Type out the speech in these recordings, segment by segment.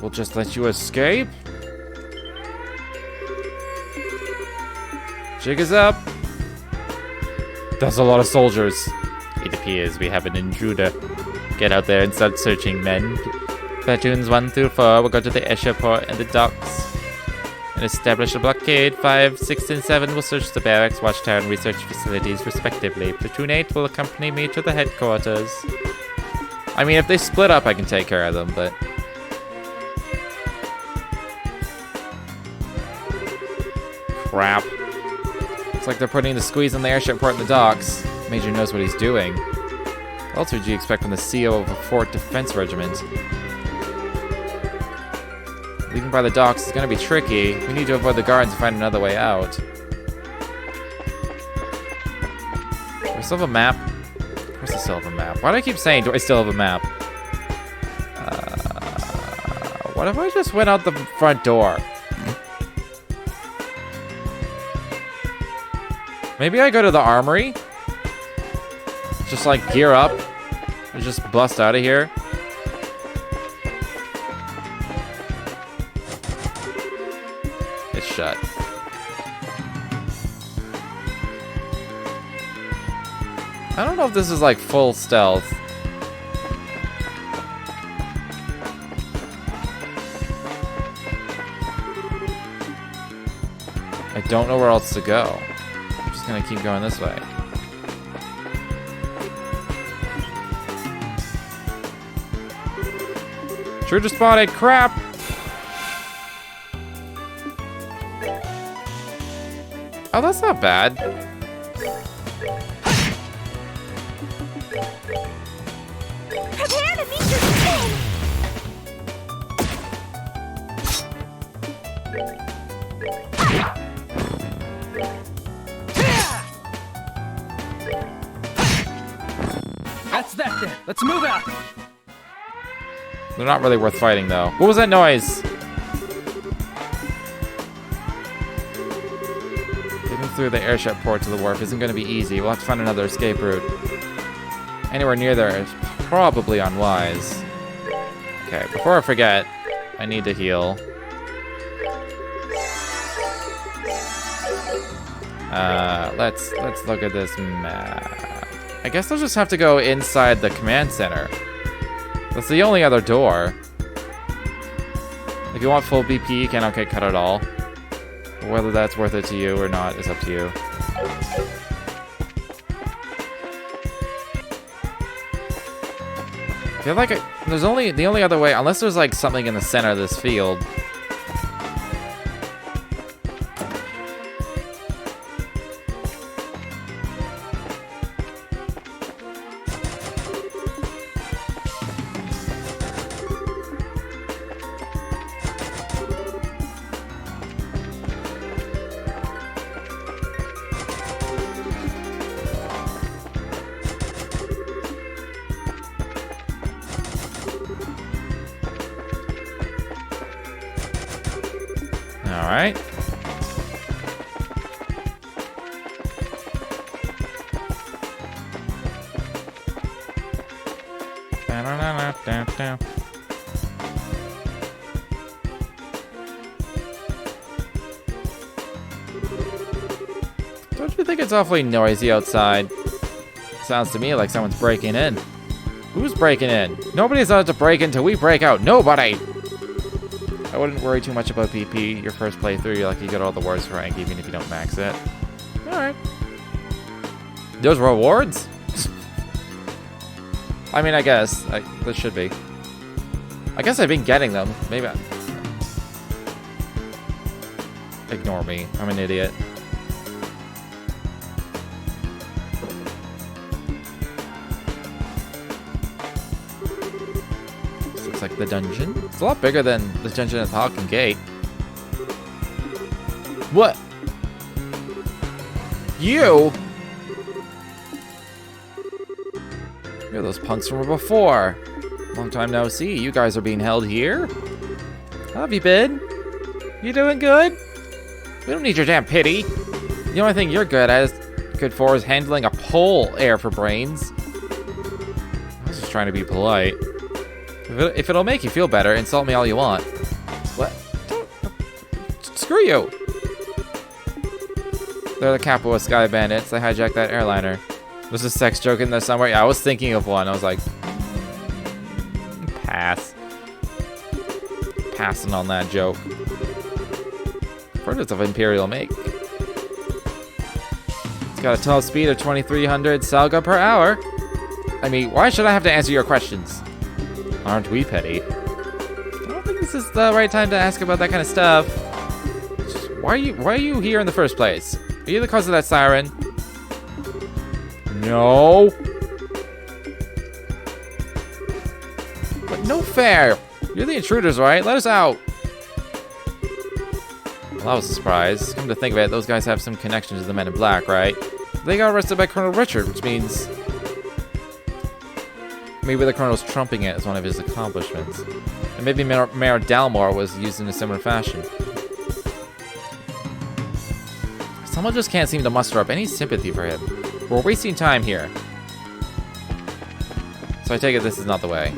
We'll just let you escape. Jig is up. That's a lot of soldiers. It appears we have an intruder. Get out there and start searching, men. Platoons 1 through 4 will go to the airship port and the docks and establish a blockade. 5, 6, and 7 will search the barracks, watchtower, and research facilities, respectively. Platoon 8 will accompany me to the headquarters. I mean, if they split up, I can take care of them, but... Crap. Looks like they're putting the squeeze on the airship port in the docks. Major knows what he's doing. What else would you expect from the CO of a Fort Defense Regiment? Leaving by the docks is going to be tricky. We need to avoid the guards and find another way out. Do I still have a map? Of course I still have a map. Why do I keep saying, do I still have a map? What if I just went out the front door? Maybe I go to the armory? Just like gear up and just bust out of here. It's shut. I don't know if this is like full stealth. I don't know where else to go. I'm just gonna keep going this way. Intruder spotted! Crap! Oh, that's not bad. Prepare to meet your king! That's that then. Let's move out. They're not really worth fighting, though. What was that noise? Getting through the airship port to the wharf isn't going to be easy. We'll have to find another escape route. Anywhere near there is probably unwise. Okay, before I forget, I need to heal. Let's look at this map. I guess I'll just have to go inside the command center. That's the only other door. If you want full BP, you cannot get cut at all. Whether that's worth it to you or not is up to you. I feel like there's only the only other way, unless there's like something in the center of this field. Alright. Don't you think it's awfully noisy outside? Sounds to me like someone's breaking in. Who's breaking in? Nobody's allowed to break in till we break out. Nobody! I wouldn't worry too much about PP. Your first playthrough, you're like you get all the rewards for rank, even if you don't max it. Alright. Those rewards? I mean, I guess. That should be. I guess I've been getting them. Maybe Ignore me. I'm an idiot. This looks like the dungeon. It's a lot bigger than the dungeon at the Falcon Gate. What? You? You're those punks from before. Long time no see. You guys are being held here? How have you been? You doing good? We don't need your damn pity. The only thing you're good for is handling a pole air for brains. I was just trying to be polite. If it'll make you feel better, insult me all you want. What? Screw you! They're the Capua Sky Bandits. They hijacked that airliner. Was a sex joke in there somewhere? Yeah, I was thinking of one. I was like, pass. Passing on that joke. Furnace of Imperial make. It's got a top speed of 2,300 salga per hour. I mean, why should I have to answer your questions? Aren't we petty? I don't think this is the right time to ask about that kind of stuff. Why are you here in the first place? Are you the cause of that siren? No. But no fair. You're the intruders, right? Let us out. Well, that was a surprise. Come to think of it, those guys have some connection to the Men in Black, right? They got arrested by Colonel Richard, which means maybe the Colonel's trumping it as one of his accomplishments. And maybe Mayor Dalmore was used in a similar fashion. Someone just can't seem to muster up any sympathy for him. We're wasting time here. So I take it this is not the way.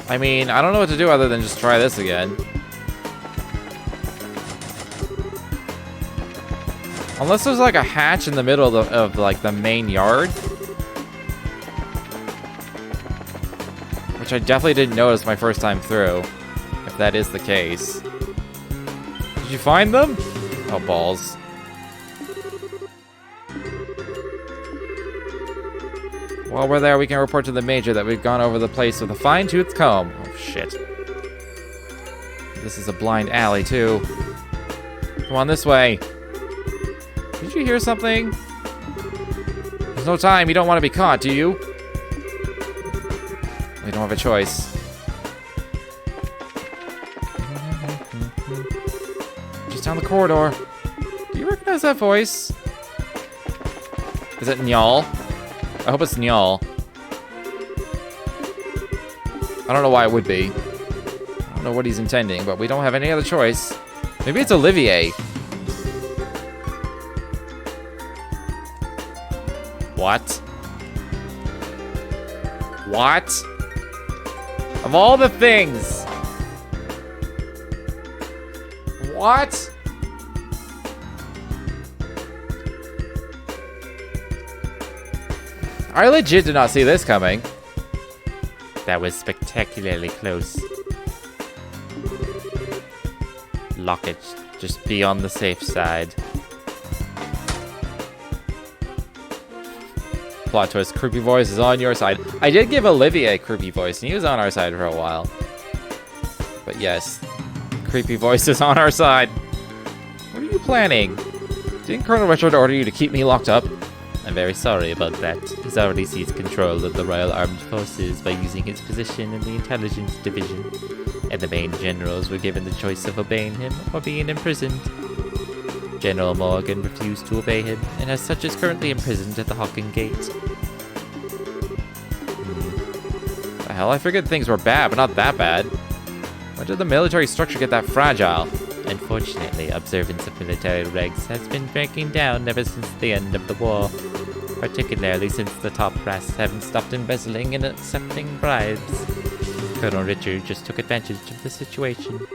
I mean, I don't know what to do other than just try this again. Unless there's like a hatch in the middle of like the main yard. Which I definitely didn't notice my first time through. If that is the case. Did you find them? Oh, balls. While we're there, we can report to the Major that we've gone over the place with a fine-tooth comb. Oh, shit. This is a blind alley, too. Come on, this way. Did you hear something? There's no time. You don't want to be caught, do you? We don't have a choice. Just down the corridor. Do you recognize that voice? Is it Nyal? I hope it's Nyal. I don't know why it would be. I don't know what he's intending, but we don't have any other choice. Maybe it's Olivier. What? What? Of all the things. What? I legit did not see this coming. That was spectacularly close. Lock it. Just be on the safe side. Plot twist, creepy voice is on your side. I did give Olivier a creepy voice, and he was on our side for a while. But yes, creepy voice is on our side. What are you planning? Didn't Colonel Richard order you to keep me locked up? I'm very sorry about that. He's already seized control of the Royal Armed Forces by using his position in the Intelligence Division, and the main generals were given the choice of obeying him or being imprisoned. General Morgan refused to obey him, and as such is currently imprisoned at the Hawking Gate. The hell, I figured things were bad, but not that bad. When did the military structure get that fragile? Unfortunately, observance of military regs has been breaking down ever since the end of the war, particularly since the top brass haven't stopped embezzling and accepting bribes. Colonel Richard just took advantage of the situation.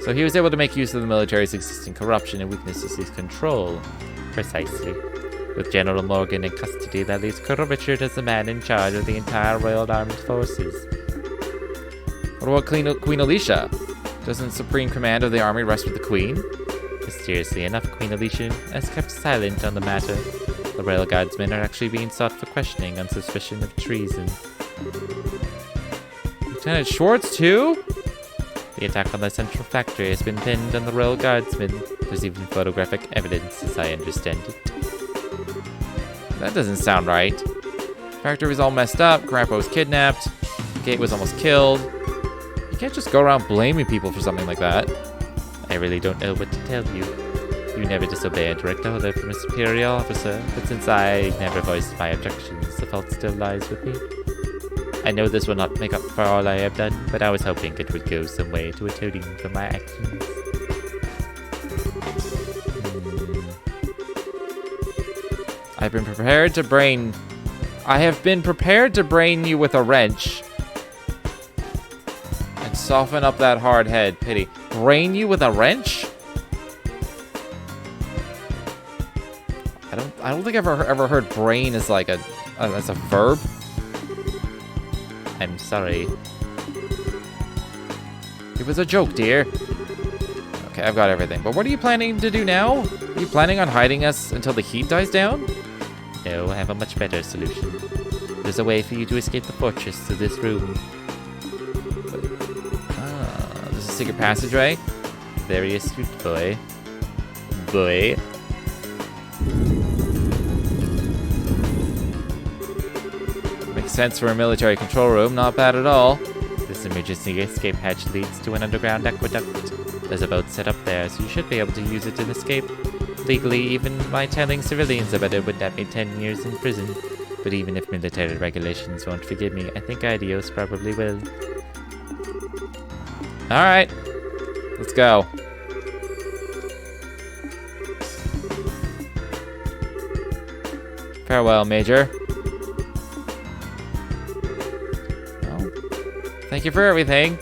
So he was able to make use of the military's existing corruption and weaknesses to control. Precisely. With General Morgan in custody, that leaves Colonel Richard as the man in charge of the entire Royal Armed Forces. What about Queen Alicia? Doesn't supreme command of the army rest with the Queen? Mysteriously enough, Queen Alicia has kept silent on the matter. The Royal Guardsmen are actually being sought for questioning on suspicion of treason. Lieutenant Schwartz, too? The attack on the central factory has been pinned on the Royal Guardsmen. There's even photographic evidence, as I understand it. That doesn't sound right. The factory was all messed up, Grandpa was kidnapped, the gate was almost killed. You can't just go around blaming people for something like that. I really don't know what to tell you. You never disobey a direct order from a superior officer, but since I never voiced my objections, the fault still lies with me. I know this will not make up for all I have done, but I was hoping it would go some way to atoning for my actions. I have been prepared to brain you with a wrench. And soften up that hard head. Pity. Brain you with a wrench? I don't think I've ever heard brain as like as a verb. I'm sorry. It was a joke, dear. Okay, I've got everything. But what are you planning to do now? Are you planning on hiding us until the heat dies down? No, I have a much better solution. There's a way for you to escape the fortress through this room. Ah, there's a secret passageway. Very astute, boy. Boy. Makes sense for a military control room, not bad at all. This emergency escape hatch leads to an underground aqueduct. There's a boat set up there, so you should be able to use it to escape. Legally, even by telling civilians about it would net me 10 years in prison. But even if military regulations won't forgive me, I think Idios probably will. Alright. Let's go. Farewell, Major. Well, thank you for everything.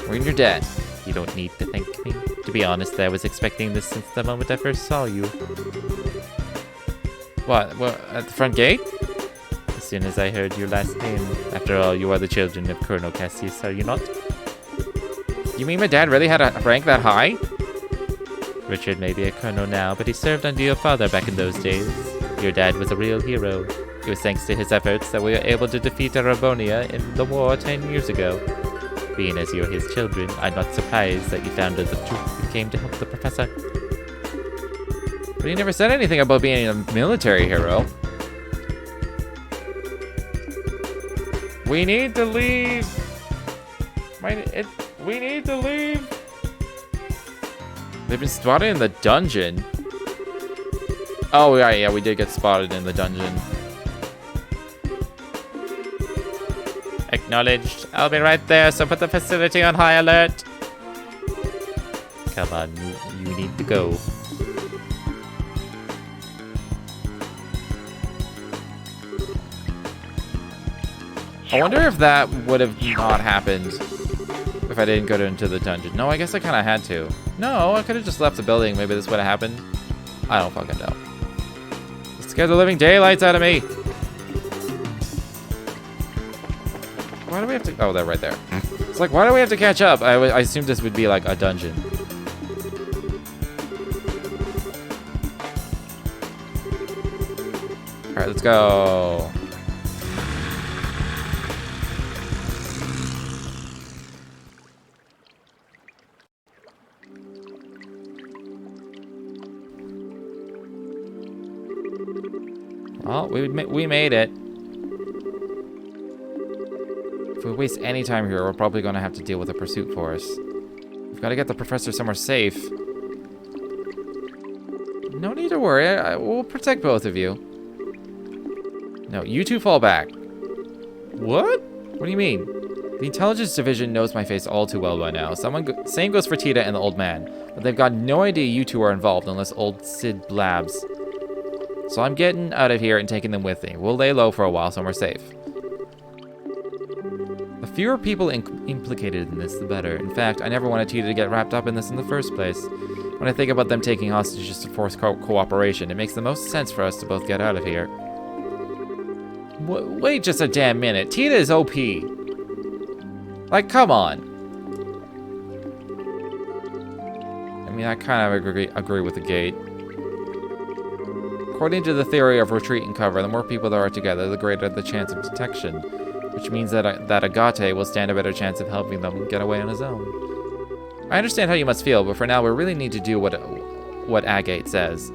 We're in your debt. You don't need to thank me. To be honest, I was expecting this since the moment I first saw you. What, at the front gate? As soon as I heard your last name. After all, you are the children of Colonel Cassius, are you not? You mean my dad really had a rank that high? Richard may be a colonel now, but he served under your father back in those days. Your dad was a real hero. It was thanks to his efforts that we were able to defeat Arabonia in the war 10 years ago. Being as you're his children, I'm not surprised that you found out the truth and came to help the professor. But he never said anything about being a military hero. We need to leave. We need to leave. They've been spotted in the dungeon. Oh, yeah, we did get spotted in the dungeon. Acknowledged. I'll be right there, so put the facility on high alert. Come on, you need to go. I wonder if that would have not happened if I didn't go into the dungeon. No, I guess I kind of had to. No, I could have just left the building. Maybe this would have happened. I don't fucking know. Scare the living daylights out of me. Why do we have to... Oh, they're right there. It's like, why do we have to catch up? I assumed this would be like a dungeon. Alright, let's go. Well, we made it. If we waste any time here, we're probably going to have to deal with a pursuit force. We've got to get the professor somewhere safe. No need to worry. We'll protect both of you. No, you two fall back. What? What do you mean? The intelligence division knows my face all too well by now. Same goes for Tita and the old man. But they've got no idea you two are involved unless old Sid blabs. So I'm getting out of here and taking them with me. We'll lay low for a while so we're safe. The fewer people implicated in this, the better. In fact, I never wanted Tita to get wrapped up in this in the first place. When I think about them taking hostages to force cooperation, it makes the most sense for us to both get out of here. Wait just a damn minute. Tita is OP. Like, come on. I mean, I kind of agree with the gate. According to the theory of retreat and cover, the more people there are together, the greater the chance of detection, which means that Agate will stand a better chance of helping them get away on his own. I understand how you must feel, but for now we really need to do what Agate says.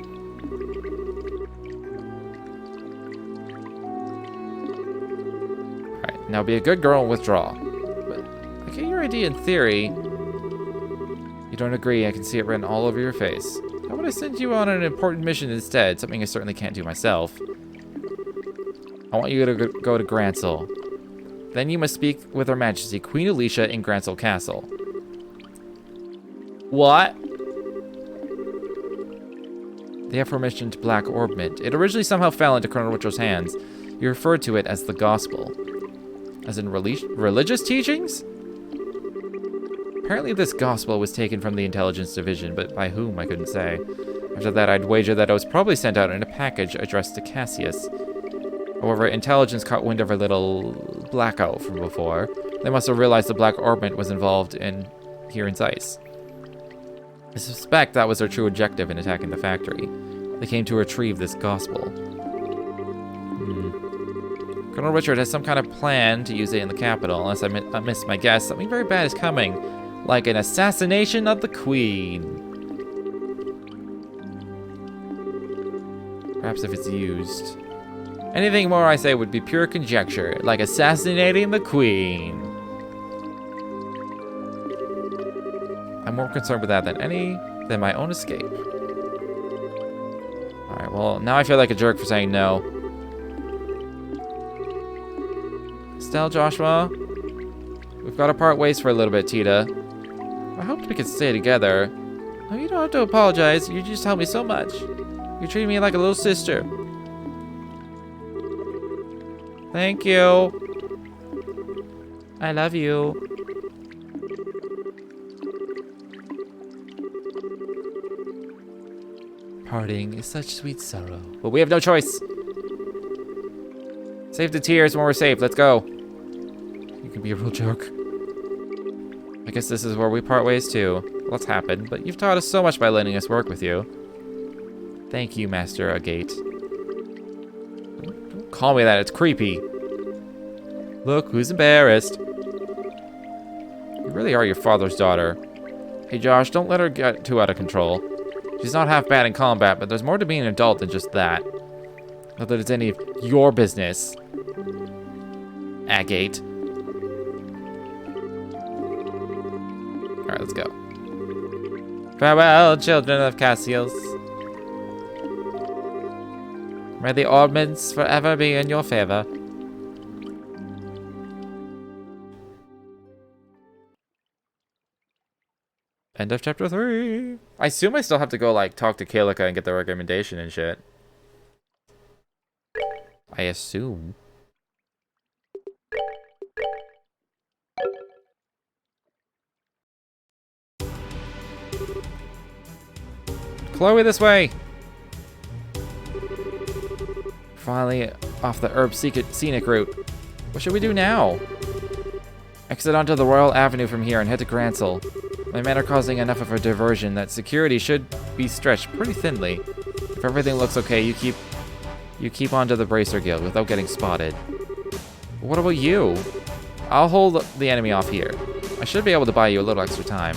Alright, now be a good girl and withdraw. But I get your idea in theory. You don't agree, I can see it written all over your face. How would I send you on an important mission instead? Something I certainly can't do myself. I want you to go to Gransel. Then you must speak with Her Majesty, Queen Alicia, in Grancel Castle. What? The aforementioned Black Orb Mint. It originally somehow fell into Colonel Richard's hands. You referred to it as the Gospel. As in religious teachings? Apparently this Gospel was taken from the Intelligence Division, but by whom I couldn't say. After that, I'd wager that it was probably sent out in a package addressed to Cassius. However, Intelligence caught wind of a little blackout from before. They must have realized the Black Orb Mint was involved in here in Zeiss. I suspect that was their true objective in attacking the factory. They came to retrieve this Gospel. Colonel Richard has some kind of plan to use it in the capital. Unless I missed my guess, something very bad is coming. Like an assassination of the Queen. Perhaps if it's used. Anything more I say would be pure conjecture. Like assassinating the Queen. I'm more concerned with that than my own escape. Alright, well, now I feel like a jerk for saying no. Estelle, Joshua, we've got to part ways for a little bit, Tita. I hoped we could stay together. Oh, you don't have to apologize. You just helped me so much. You treat me like a little sister. Thank you. I love you. Parting is such sweet sorrow. But we have no choice. Save the tears when we're safe. Let's go. You can be a real joke. I guess this is where we part ways too. What's happened? But you've taught us so much by letting us work with you. Thank you, Master Agate. Don't call me that. It's creepy. Look, who's embarrassed. You really are your father's daughter. Hey, Josh, don't let her get too out of control. She's not half bad in combat, but there's more to being an adult than just that. Not that it's any of your business. Agate. Alright, let's go. Farewell, children of Cassius. May the ornaments forever be in your favor. End of chapter 3. I assume I still have to go, like, talk to Kalika and get the recommendation and shit. I assume. Chloe, this way! Finally, off the herb scenic route. What should we do now? Exit onto the Royal Avenue from here and head to Grancel. My men are causing enough of a diversion that security should be stretched pretty thinly. If everything looks okay, you keep onto the Bracer Guild without getting spotted. But what about you? I'll hold the enemy off here. I should be able to buy you a little extra time.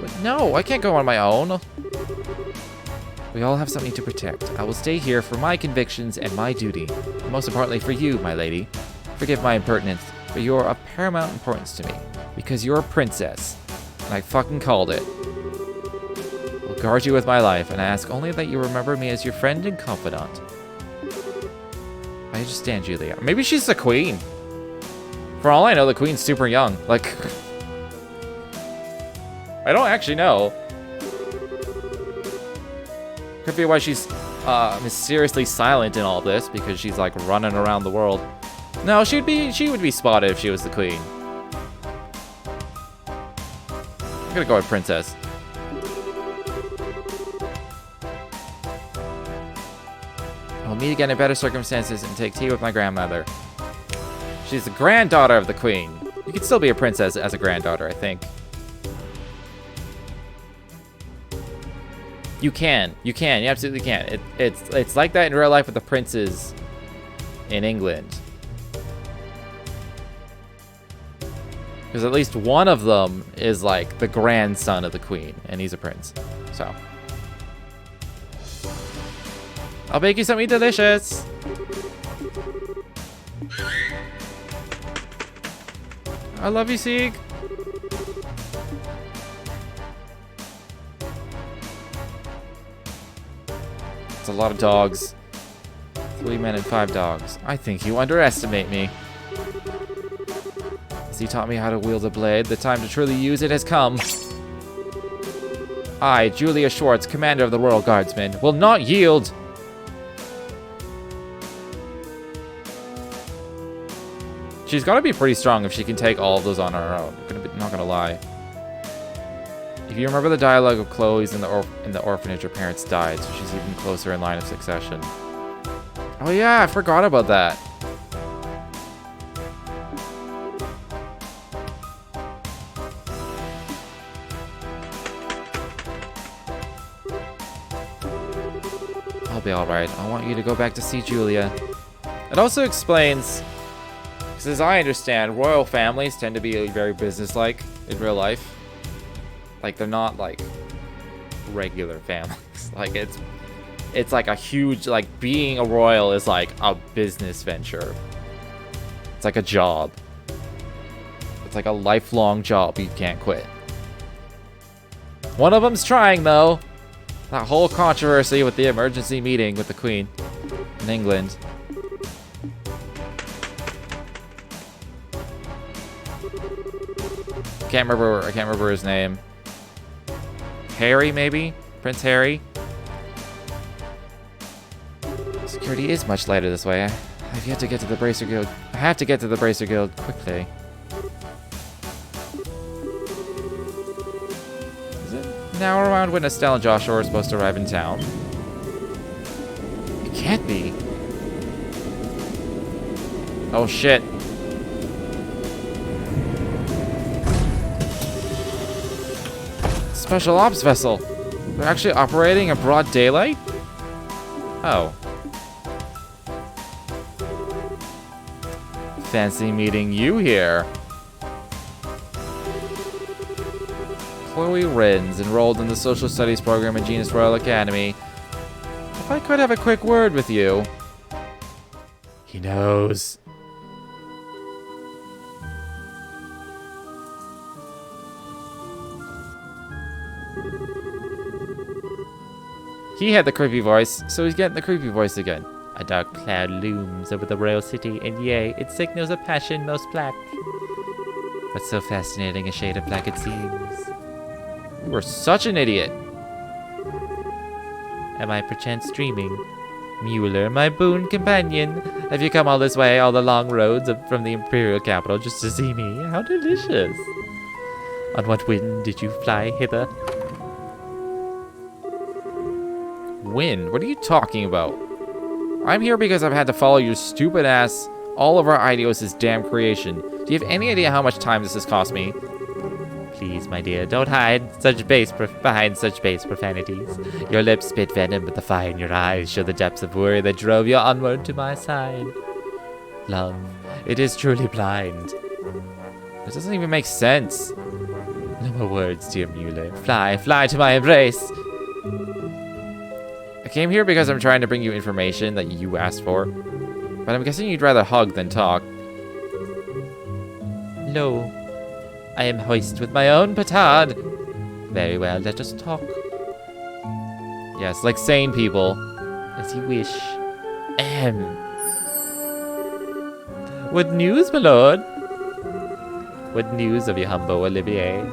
But no, I can't go on my own. We all have something to protect. I will stay here for my convictions and my duty. And most importantly for you, my lady. Forgive my impertinence, but you're of paramount importance to me. Because you're a princess. And I fucking called it. I'll guard you with my life, and I ask only that you remember me as your friend and confidant. I understand, Julia. Maybe she's the queen. For all I know, the queen's super young. Like, I don't actually know. Could be why she's mysteriously silent in all this, because she's like running around the world. No, she would be spotted if she was the queen. I'm gonna go with princess. I'll meet again in better circumstances and take tea with my grandmother. She's the granddaughter of the queen. You can still be a princess as a granddaughter, I think. You can. You absolutely can. It's like that in real life with the princes in England. Because at least one of them is like the grandson of the queen, and he's a prince. So. I'll bake you something delicious. I love you, Sieg. It's a lot of dogs. 3 men and 5 dogs. I think you underestimate me. He taught me how to wield a blade. The time to truly use it has come. I, Julia Schwartz, commander of the Royal Guardsmen, will not yield. She's got to be pretty strong if she can take all of those on her own. Not gonna lie. If you remember the dialogue of Chloe's in the orphanage, her parents died, so she's even closer in line of succession. Oh yeah, I forgot about that. I'll be alright. I want you to go back to see Julia. It also explains, because as I understand, royal families tend to be very businesslike in real life. Like, they're not, like, regular families. Like, it's like a huge, like, being a royal is like a business venture. It's like a job. It's like a lifelong job you can't quit. One of them's trying, though. That whole controversy with the emergency meeting with the Queen in England. I can't remember his name. Harry, maybe? Prince Harry? Security is much lighter this way. I've yet to get to the Bracer Guild. I have to get to the Bracer Guild quickly. Is it now around when Estelle and Joshua are supposed to arrive in town? It can't be. Oh shit. Special ops vessel. They're actually operating in broad daylight? Oh. Fancy meeting you here. Chloe Rins, enrolled in the Social Studies program at Genus Royal Academy. If I could have a quick word with you. He knows. He had the creepy voice, so he's getting the creepy voice again. A dark cloud looms over the royal city, and yea, it signals a passion most black. But so fascinating a shade of black it seems. You were such an idiot. Am I perchance dreaming? Mueller, my boon companion, have you come all this way, all the long roads from the imperial capital just to see me? How delicious. On what wind did you fly hither? Wind? What are you talking about? I'm here because I've had to follow your stupid ass all over Idios' damn creation. Do you have any idea how much time this has cost me? Please, my dear, don't hide behind such base profanities. Your lips spit venom, but the fire in your eyes show the depths of worry that drove you onward to my side. Love, it is truly blind. It doesn't even make sense. No more words, dear Mueller. Fly, fly to my embrace. I came here because I'm trying to bring you information that you asked for. But I'm guessing you'd rather hug than talk. No. I am hoist with my own petard. Very well, let us talk. Yes, like sane people. As you wish. What news, my lord? What news of your humble Olivier?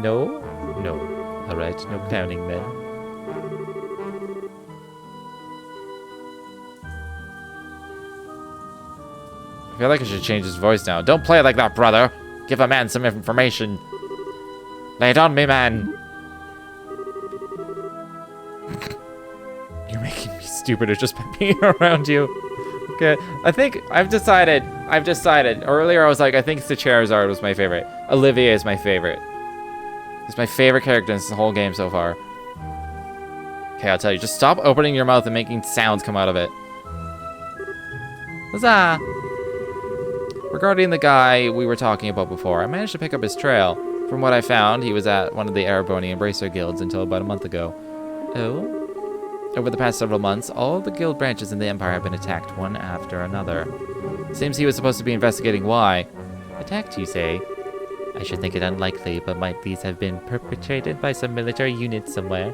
No? No. Alright, no clowning then. I feel like I should change his voice now. Don't play like that, brother! Give a man some information! Lay it on me, man! You're making me stupider just by being around you. Okay, I think I've decided. Earlier I was like, I think the Charizard was my favorite. Olivier is my favorite. He's my favorite character in this whole game so far. Okay, I'll tell you. Just stop opening your mouth and making sounds come out of it. Huzzah! Regarding the guy we were talking about before, I managed to pick up his trail. From what I found, he was at one of the Erebonian Bracer guilds until about a month ago. Oh? Over the past several months, all the guild branches in the Empire have been attacked one after another. Seems he was supposed to be investigating why. Attacked, you say? I should think it unlikely, but might these have been perpetrated by some military unit somewhere?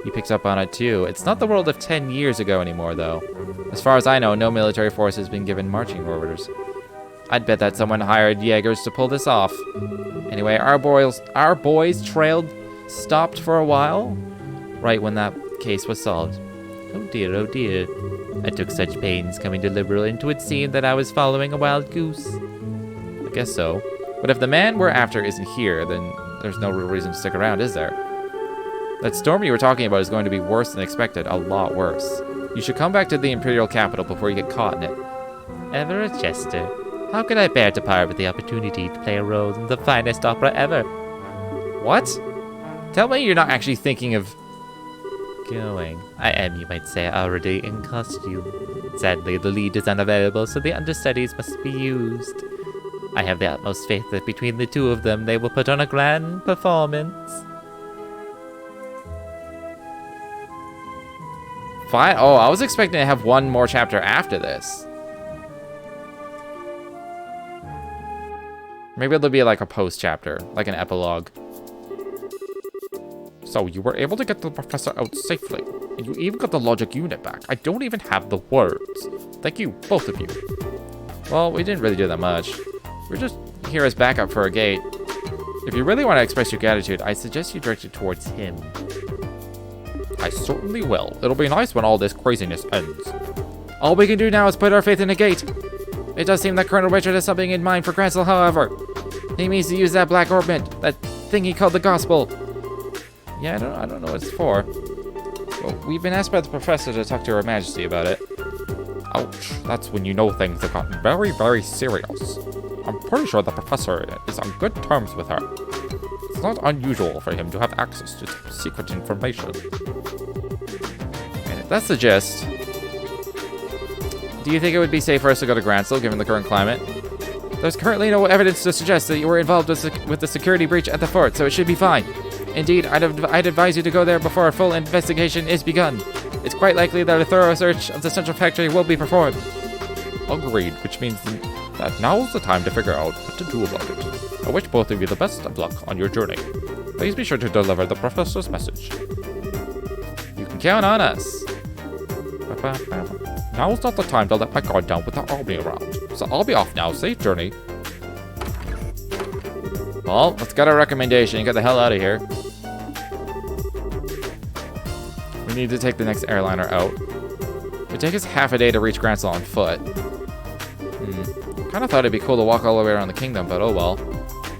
He picks up on it too. It's not the world of 10 years ago anymore, though. As far as I know, no military force has been given marching orders. I'd bet that someone hired Jaegers to pull this off. Anyway, our boys stopped for a while, right when that case was solved. Oh dear, oh dear. I took such pains coming to Liberal, and it seemed that I was following a wild goose. I guess so. But if the man we're after isn't here, then there's no real reason to stick around, is there? That storm you were talking about is going to be worse than expected, a lot worse. You should come back to the Imperial capital before you get caught in it. Ever a jester. How could I bear to part with the opportunity to play a role in the finest opera ever? What? Tell me you're not actually thinking of going. I am, you might say, already in costume. Sadly, the lead is unavailable, so the understudies must be used. I have the utmost faith that between the two of them, they will put on a grand performance. Fine. Oh, I was expecting to have one more chapter after this. Maybe it'll be like a post chapter, like an epilogue. So, you were able to get the professor out safely, and you even got the logic unit back. I don't even have the words. Thank you, both of you. Well, we didn't really do that much. We're just here as backup for a gate. If you really want to express your gratitude, I suggest you direct it towards him. I certainly will. It'll be nice when all this craziness ends. All we can do now is put our faith in a gate. It does seem that Colonel Richard has something in mind for Grancel, however. He means to use that black orbment, that thing he called the gospel. Yeah, I don't know what it's for. Well, we've been asked by the professor to talk to Her Majesty about it. Ouch, that's when you know things have gotten very, very serious. I'm pretty sure the professor is on good terms with her. It's not unusual for him to have access to secret information. And if that's the gist, do you think it would be safe for us to go to Grancel, given the current climate? There's currently no evidence to suggest that you were involved with the security breach at the fort, so it should be fine. Indeed, I'd advise you to go there before a full investigation is begun. It's quite likely that a thorough search of the central factory will be performed. Agreed, which means that now's the time to figure out what to do about it. I wish both of you the best of luck on your journey. Please be sure to deliver the professor's message. You can count on us. Now's not the time to let my guard down with the army around. So I'll be off now. Safe journey. Well, let's get our recommendation and get the hell out of here. We need to take the next airliner out. It would take us half a day to reach Grancel on foot. Kind of thought it'd be cool to walk all the way around the kingdom, but oh well.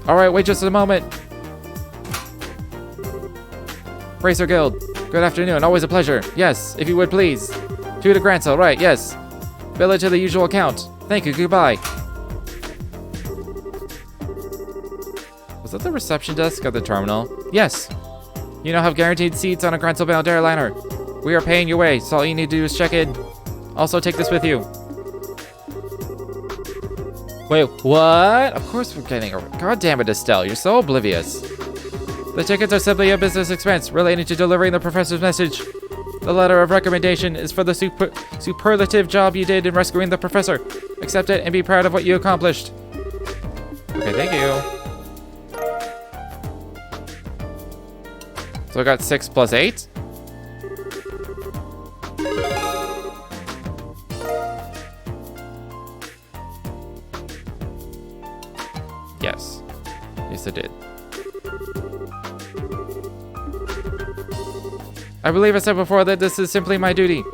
Alright, wait just a moment. Racer Guild, good afternoon. Always a pleasure. Yes, if you would please. To the Grancel, right, yes. Bill it to the usual account. Thank you, goodbye. Was that the reception desk at the terminal? Yes. You now have guaranteed seats on a Grancel-bound airliner. We are paying your way, so all you need to do is check in. Also, take this with you. Wait, what? Of course we're getting a... God damn it, Estelle, you're so oblivious. The tickets are simply a business expense relating to delivering the professor's message. The letter of recommendation is for the superlative job you did in rescuing the professor. Accept it and be proud of what you accomplished. Okay, thank you. So I got 6 plus 8. Yes. Yes, I did. I believe I said before that this is simply my duty.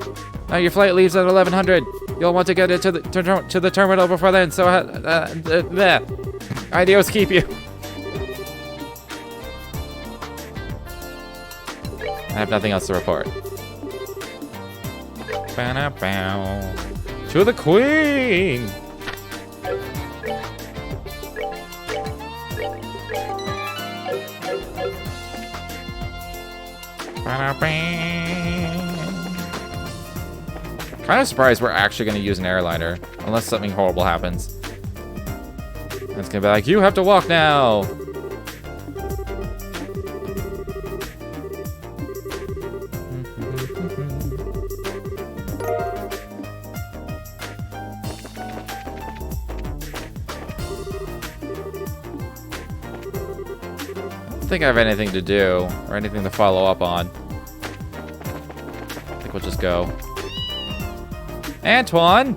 Now your flight leaves at 1100. You'll want to get it to the terminal before then, so there. Adios keep you. I have nothing else to report. To the Queen! Kind of surprised we're actually going to use an airliner, unless something horrible happens. It's going to be like, you have to walk now! I don't think I have anything to do, or anything to follow up on. just go. Antoine!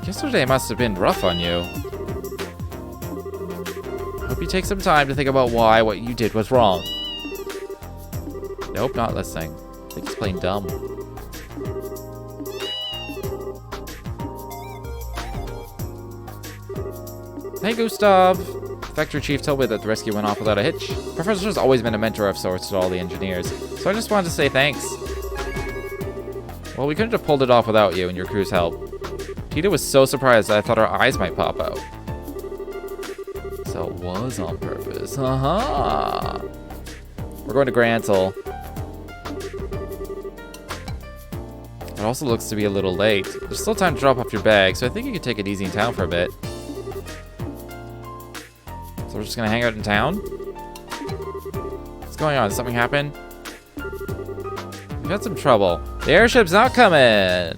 Yesterday must have been rough on you. Hope you take some time to think about why what you did was wrong. Nope, not listening. I think it's plain dumb. Hey, Gustav! The factory chief told me that the rescue went off without a hitch. Professor's always been a mentor of sorts to all the engineers, so I just wanted to say thanks. Well, we couldn't have pulled it off without you and your crew's help. Tita was so surprised that I thought her eyes might pop out. So it was on purpose. Uh-huh. We're going to Grantle. It also looks to be a little late. There's still time to drop off your bag, so I think you could take it easy in town for a bit. So we're just gonna hang out in town? What's going on? Did something happen? We've had some trouble. The airship's not coming!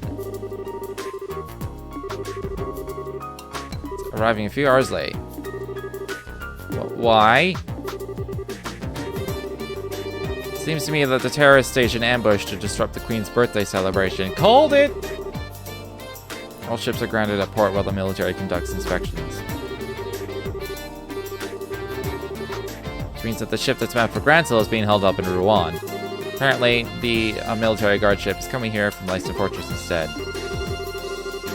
It's arriving a few hours late. Why? Seems to me that the terrorist station ambushed to disrupt the Queen's birthday celebration. Called it! All ships are grounded at port while the military conducts inspections. Which means that the ship that's meant for Grantil is being held up in Rouen. Apparently, the military guard ship is coming here from Leicester Fortress instead.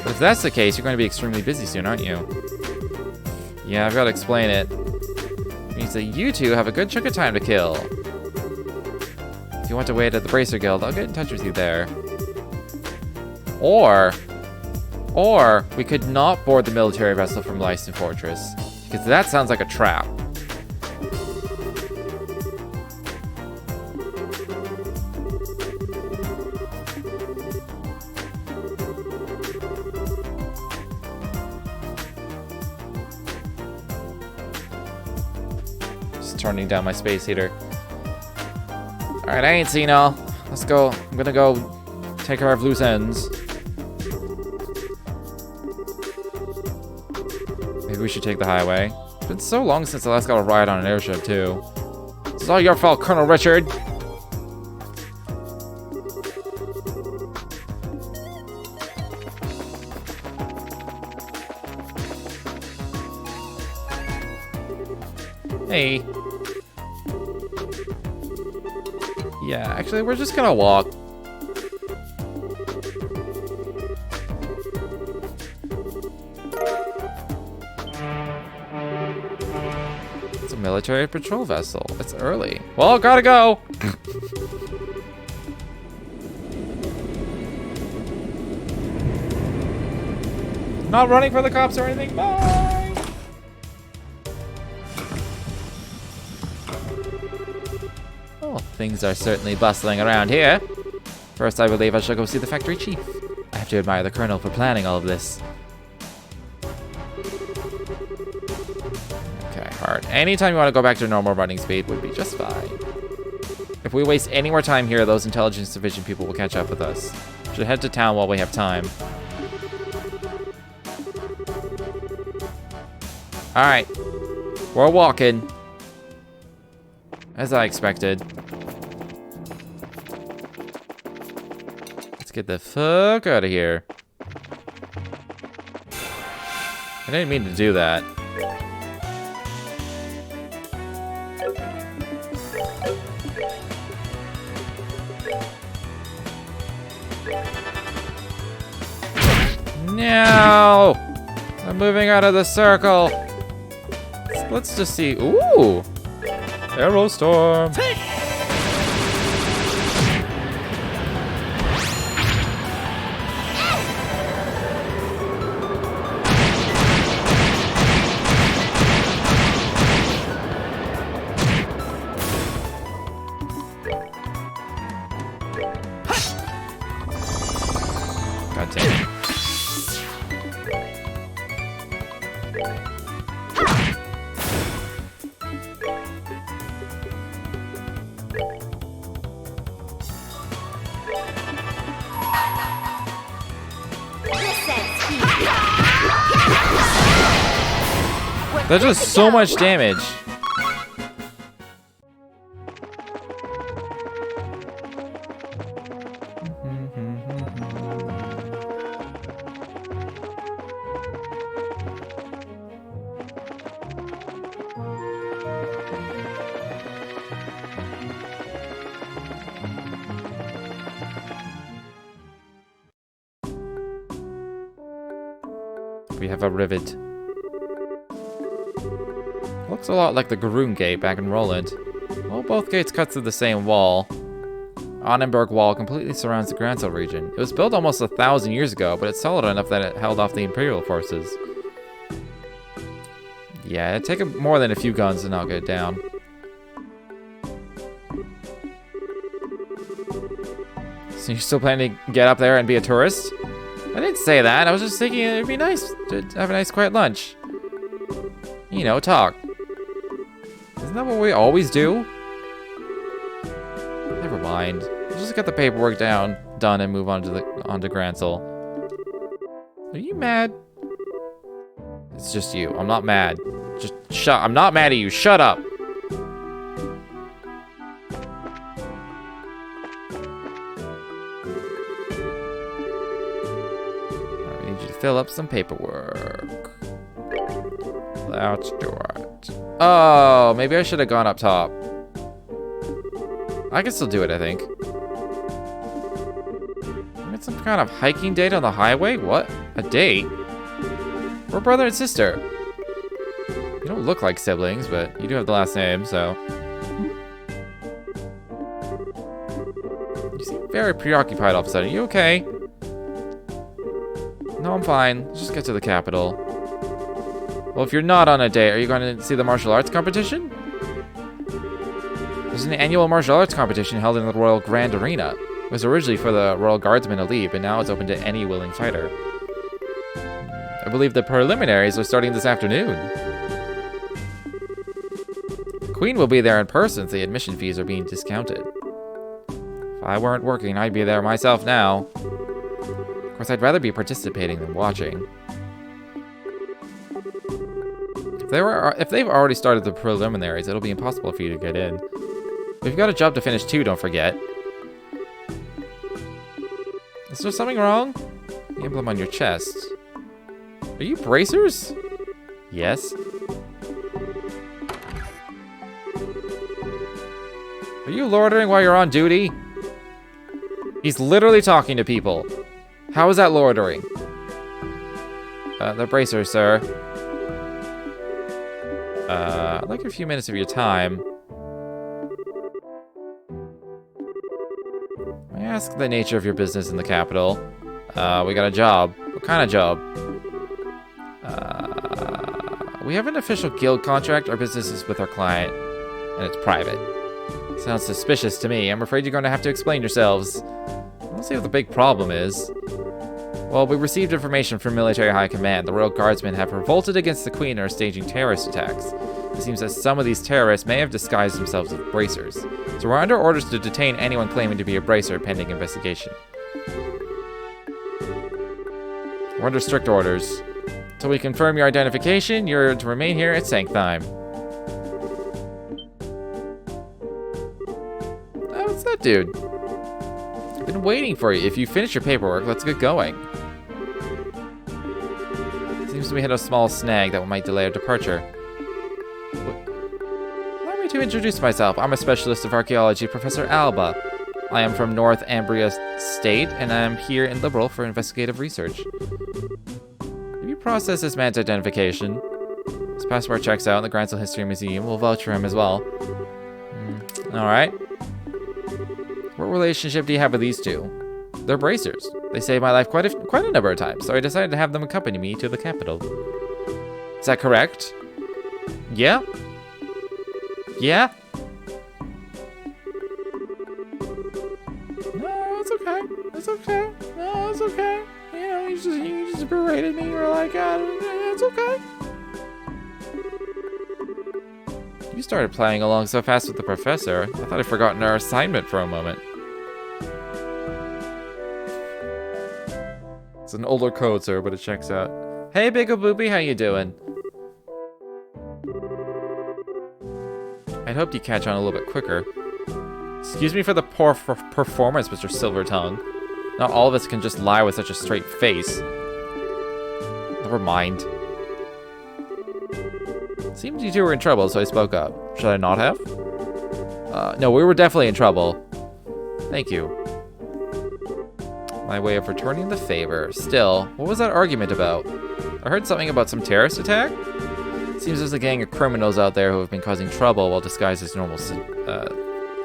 But if that's the case, you're going to be extremely busy soon, aren't you? Yeah, I've got to explain it. It means that you two have a good chunk of time to kill. If you want to wait at the Bracer Guild, I'll get in touch with you there. Or we could not board the military vessel from Leicester Fortress, because that sounds like a trap. Just turning down my space heater. Alright, I ain't seen all. Let's go. I'm gonna go take care of loose ends. Maybe we should take the highway. It's been so long since I last got a ride on an airship, too. This is all your fault, Colonel Richard! Hey. Yeah, actually, we're just gonna walk. It's a military patrol vessel. It's early. Well, gotta go. Not running for the cops or anything. Bye. Things are certainly bustling around here. First, I believe I shall go see the factory chief. I have to admire the colonel for planning all of this. Okay, hard. Anytime you want to go back to normal running speed would be just fine. If we waste any more time here, those intelligence division people will catch up with us. Should head to town while we have time. Alright. We're walking. As I expected. Let's get the fuck out of here. I didn't mean to do that. No! I'm moving out of the circle. Let's just see. Ooh! Aerostorm. God damn it. That does so much damage. We have a rivet. Looks a lot like the Garoon Gate back in Roland. Well, both gates cut through the same wall. Annenberg Wall completely surrounds the Gransel region. It was built almost 1,000 years ago, but it's solid enough that it held off the Imperial forces. Yeah, it'd take more than a few guns to knock it down. So you're still planning to get up there and be a tourist? I didn't say that. I was just thinking it'd be nice to have a nice quiet lunch. You know, talk. Isn't that what we always do? Never mind. Let's just get the paperwork done and move on to Gransel. Are you mad? It's just you. I'm not mad. Just shut. I'm not mad at you. Shut up. I need you to fill up some paperwork. Let's do it. Oh, maybe I should have gone up top. I can still do it, I think. It's some kind of hiking date on the highway? What? A date? We're brother and sister. You don't look like siblings, but you do have the last name, so. You seem very preoccupied all of a sudden. Are you okay? No, I'm fine. Let's just get to the capital. Well, if you're not on a date, are you going to see the martial arts competition? There's an annual martial arts competition held in the Royal Grand Arena. It was originally for the Royal Guardsmen elite, but now it's open to any willing fighter. I believe the preliminaries are starting this afternoon. The Queen will be there in person, so the admission fees are being discounted. If I weren't working, I'd be there myself now. Of course, I'd rather be participating than watching. If they've already started the preliminaries, it'll be impossible for you to get in. We've got a job to finish too, don't forget. Is there something wrong? The emblem on your chest. Are you bracers? Yes. Are you loitering while you're on duty? He's literally talking to people. How is that loitering? The bracers, sir. I'd like a few minutes of your time. May I ask the nature of your business in the capital? We got a job. What kind of job? We have an official guild contract. Our business is with our client, and it's private. Sounds suspicious to me. I'm afraid you're going to have to explain yourselves. Let's see what the big problem is. Well, we received information from military high command. The Royal Guardsmen have revolted against the Queen and are staging terrorist attacks. It seems that some of these terrorists may have disguised themselves as bracers. So we're under orders to detain anyone claiming to be a bracer pending investigation. We're under strict orders. Until we confirm your identification, you're to remain here at Sanctheim. Oh, what's that dude? I've been waiting for you. If you finish your paperwork, let's get going. Seems we hit a small snag that might delay our departure. Allow me to introduce myself. I'm a specialist of archaeology, Professor Alba. I am from North Ambria State, and I am here in Liberal for investigative research. If you process this man's identification, his passport checks out, and the Gransel History Museum will vouch for him as well. Alright. What relationship do you have with these two? They're bracers. They saved my life quite a number of times, so I decided to have them accompany me to the capital. Is that correct? Yeah? Yeah? No, it's okay. It's okay. No, it's okay. You know, you just berated me. You were like, it's okay. You started playing along so fast with the professor. I thought I'd forgotten our assignment for a moment. It's an older code, sir, but it checks out. Hey, Big Boopy, how you doing? I'd hoped you'd catch on a little bit quicker. Excuse me for the poor performance, Mr. Silvertongue. Not all of us can just lie with such a straight face. Never mind. Seemed you two were in trouble, so I spoke up. Should I not have? No, we were definitely in trouble. Thank you. My way of returning the favor. Still, what was that argument about? I heard something about some terrorist attack. Seems there's a gang of criminals out there who have been causing trouble while disguised as normal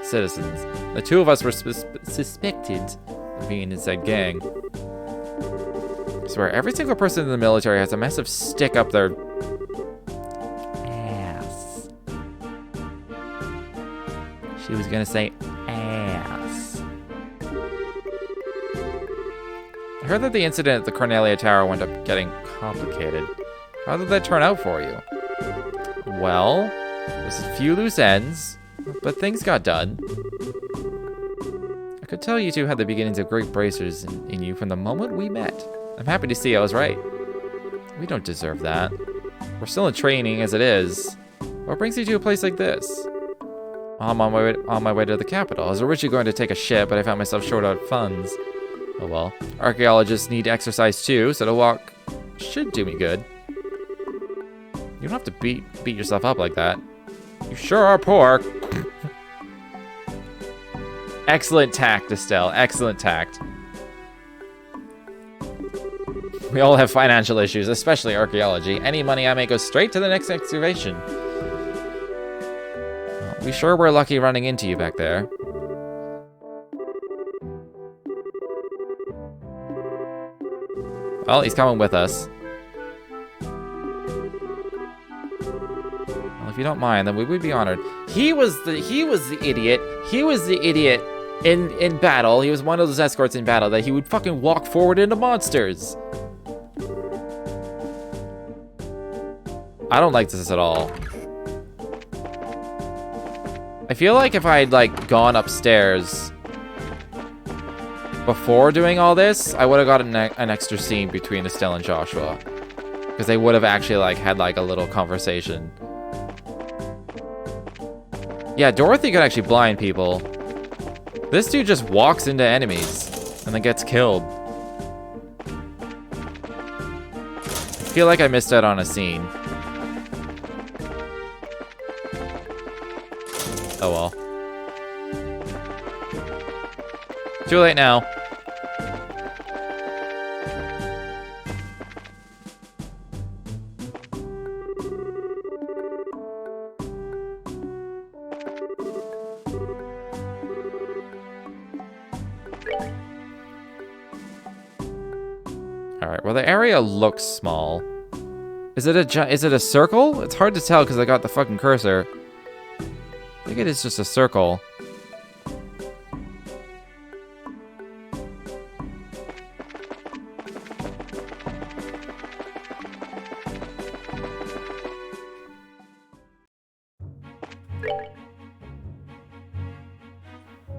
citizens. The two of us were suspected of being in said gang. I swear, every single person in the military has a massive stick up their ass. She was gonna say ass. I heard that the incident at the Cornelia Tower wound up getting complicated. How did that turn out for you? Well, there's a few loose ends, but things got done. I could tell you two had the beginnings of great bracers in you from the moment we met. I'm happy to see I was right. We don't deserve that. We're still in training as it is. What brings you to a place like this? I'm on my way to the capital. I was originally going to take a ship, but I found myself short on funds. Oh well. Archaeologists need exercise too, so the walk should do me good. You don't have to beat yourself up like that. You sure are poor. Excellent tact, Estelle. Excellent tact. We all have financial issues, especially archaeology. Any money I make goes straight to the next excavation. Well, we sure were lucky running into you back there. Well, he's coming with us. Well, if you don't mind, then we would be honored. He was the idiot. He was the idiot in battle. He was one of those escorts in battle that he would fucking walk forward into monsters. I don't like this at all. I feel like if I had like gone upstairs before doing all this, I would have gotten an extra scene between Estelle and Joshua, because they would have actually like had like a little conversation. Yeah, Dorothy could actually blind people. This dude just walks into enemies and then gets killed. I feel like I missed out on a scene. Oh well. Too late now. Alright, well the area looks small. Is it a circle? It's hard to tell because I got the fucking cursor. I think it is just a circle.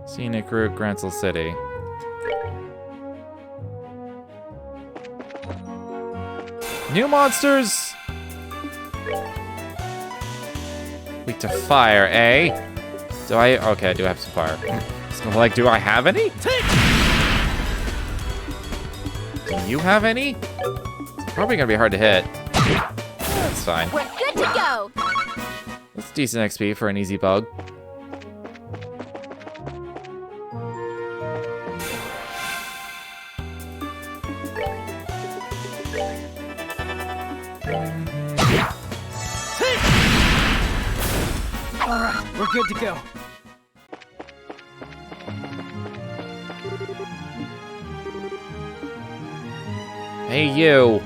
Scenic route, Gransel City. New monsters! Weak to fire, eh? Do I? Okay, I do have some fire. So, like, do I have any? Do you have any? It's probably gonna be hard to hit. That's fine. We're good to go. That's decent XP for an easy bug. Alright, we're good to go. Hey, you.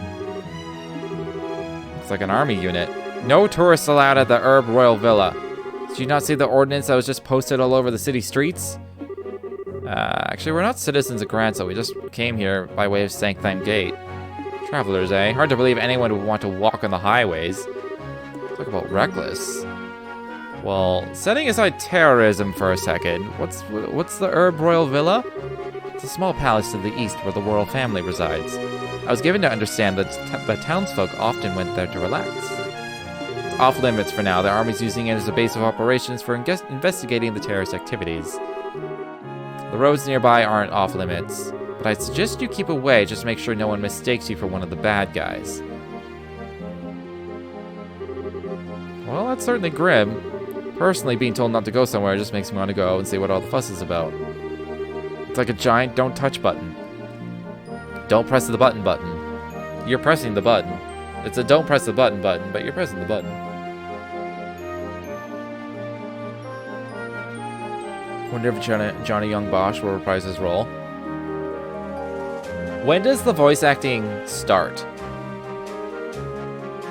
Looks like an army unit. No tourists allowed at the Herb Royal Villa. Did you not see the ordinance that was just posted all over the city streets? Actually, we're not citizens of Gransel. We just came here by way of Sanctime Gate. Travelers, eh? Hard to believe anyone would want to walk on the highways. Talk about reckless. Well, setting aside terrorism for a second, what's the Herb Royal Villa? It's a small palace to the east where the royal family resides. I was given to understand that the townsfolk often went there to relax. It's off limits for now. The army's using it as a base of operations for investigating the terrorist activities. The roads nearby aren't off limits, but I'd suggest you keep away just to make sure no one mistakes you for one of the bad guys. Well, that's certainly grim. Personally, being told not to go somewhere just makes me want to go and see what all the fuss is about. It's like a giant don't touch button. Don't press the button button. You're pressing the button. It's a don't press the button button, but you're pressing the button. Wonder if Johnny Young Bosch will reprise his role. When does the voice acting start?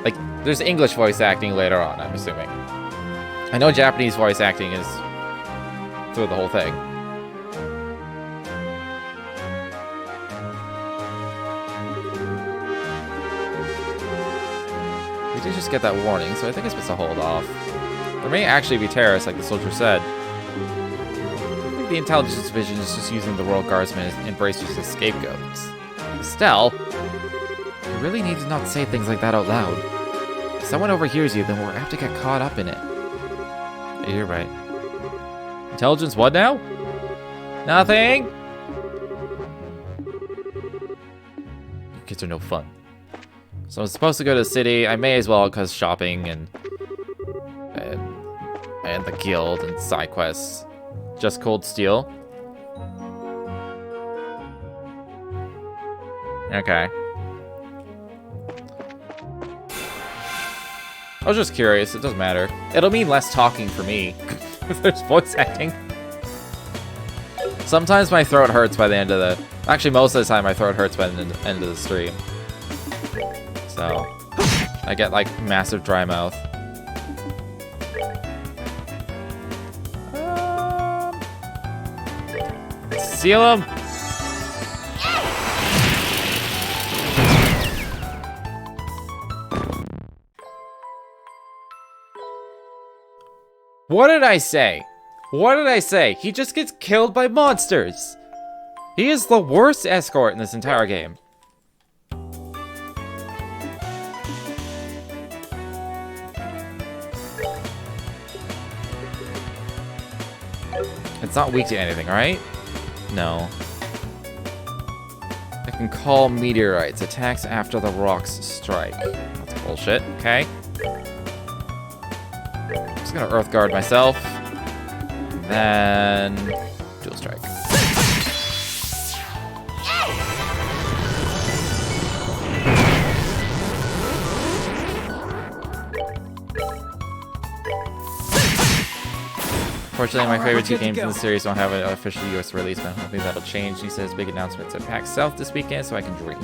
Like, there's English voice acting later on, I'm assuming. I know Japanese voice acting is through the whole thing. We did just get that warning, so I think it's supposed to hold off. There may actually be terrorists, like the soldier said. I think the intelligence division is just using the Royal Guardsmen and bracers as scapegoats. Estelle, you really need to not say things like that out loud. If someone overhears you, then we're apt to get caught up in it. Yeah, you're right. Intelligence what now? Nothing? You kids are no fun. So I'm supposed to go to the city. I may as well, because shopping and the guild and side quests. Just cold steel. Okay. I was just curious. It doesn't matter. It'll mean less talking for me if there's voice acting. Sometimes my throat hurts by the end of the... Actually, most of the time my throat hurts by the end of the stream. So, I get like massive dry mouth. Seal him! What did I say? What did I say? He just gets killed by monsters! He is the worst escort in this entire game. It's not weak to anything, right? No. I can call meteorites. Attacks after the rocks strike. That's bullshit. Okay. I'm just gonna Earth Guard myself. Then... Dual Strike. Fortunately, my favorite two games in the series don't have an official US release, but hopefully that'll change. He says big announcements at PAX South this weekend, so I can dream.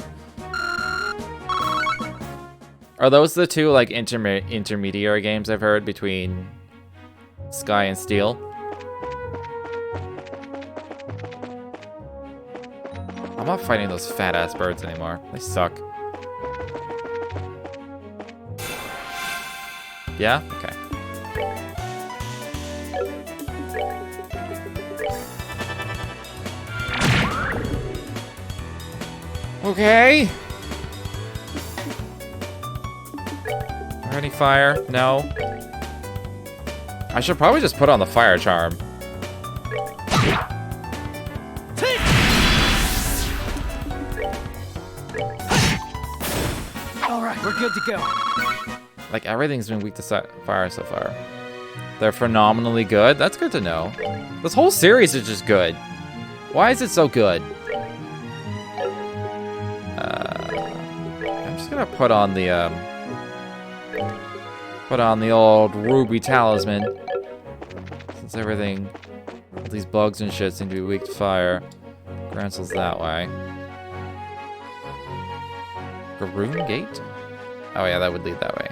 Are those the two like intermediary games I've heard between Sky and Steel? I'm not fighting those fat ass birds anymore. They suck. Yeah? Okay. Okay. Any fire? No. I should probably just put on the fire charm. Alright, we're good to go. Like, everything's been weak to fire so far. They're phenomenally good? That's good to know. This whole series is just good. Why is it so good? I'm just gonna put on the old ruby talisman. Since everything, all these bugs and shit seem to be weak to fire. Grancel's that way. Garoon Gate? Oh yeah, that would lead that way.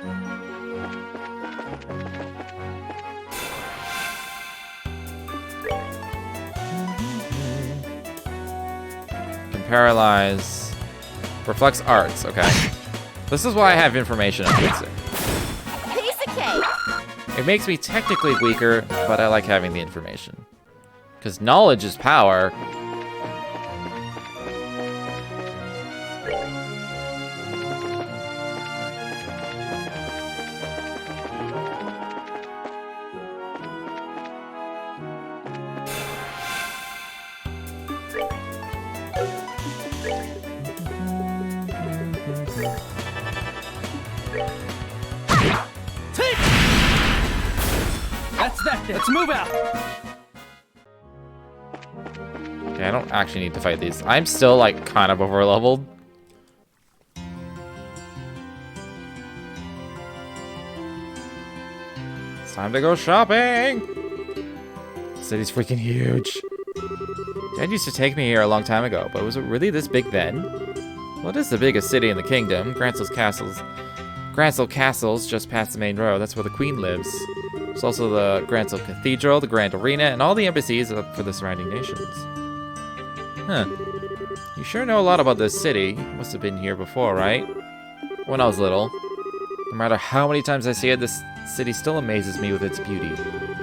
Can paralyze. Reflects arts, okay. This is why I have information on it. Piece of cake. It makes me technically weaker, but I like having the information. Because knowledge is power. That's that. Let's move out. Okay, I don't actually need to fight these. I'm still, like, kind of over-leveled. Time to go shopping! The city's freaking huge. Dad used to take me here a long time ago, but was it really this big then? Well, it is the biggest city in the kingdom. Gransel Castle's just past the main road. That's where the Queen lives. There's also the Gransel Cathedral, the Grand Arena, and all the embassies for the surrounding nations. Huh. You sure know a lot about this city. You must have been here before, right? When I was little. No matter how many times I see it, this city still amazes me with its beauty.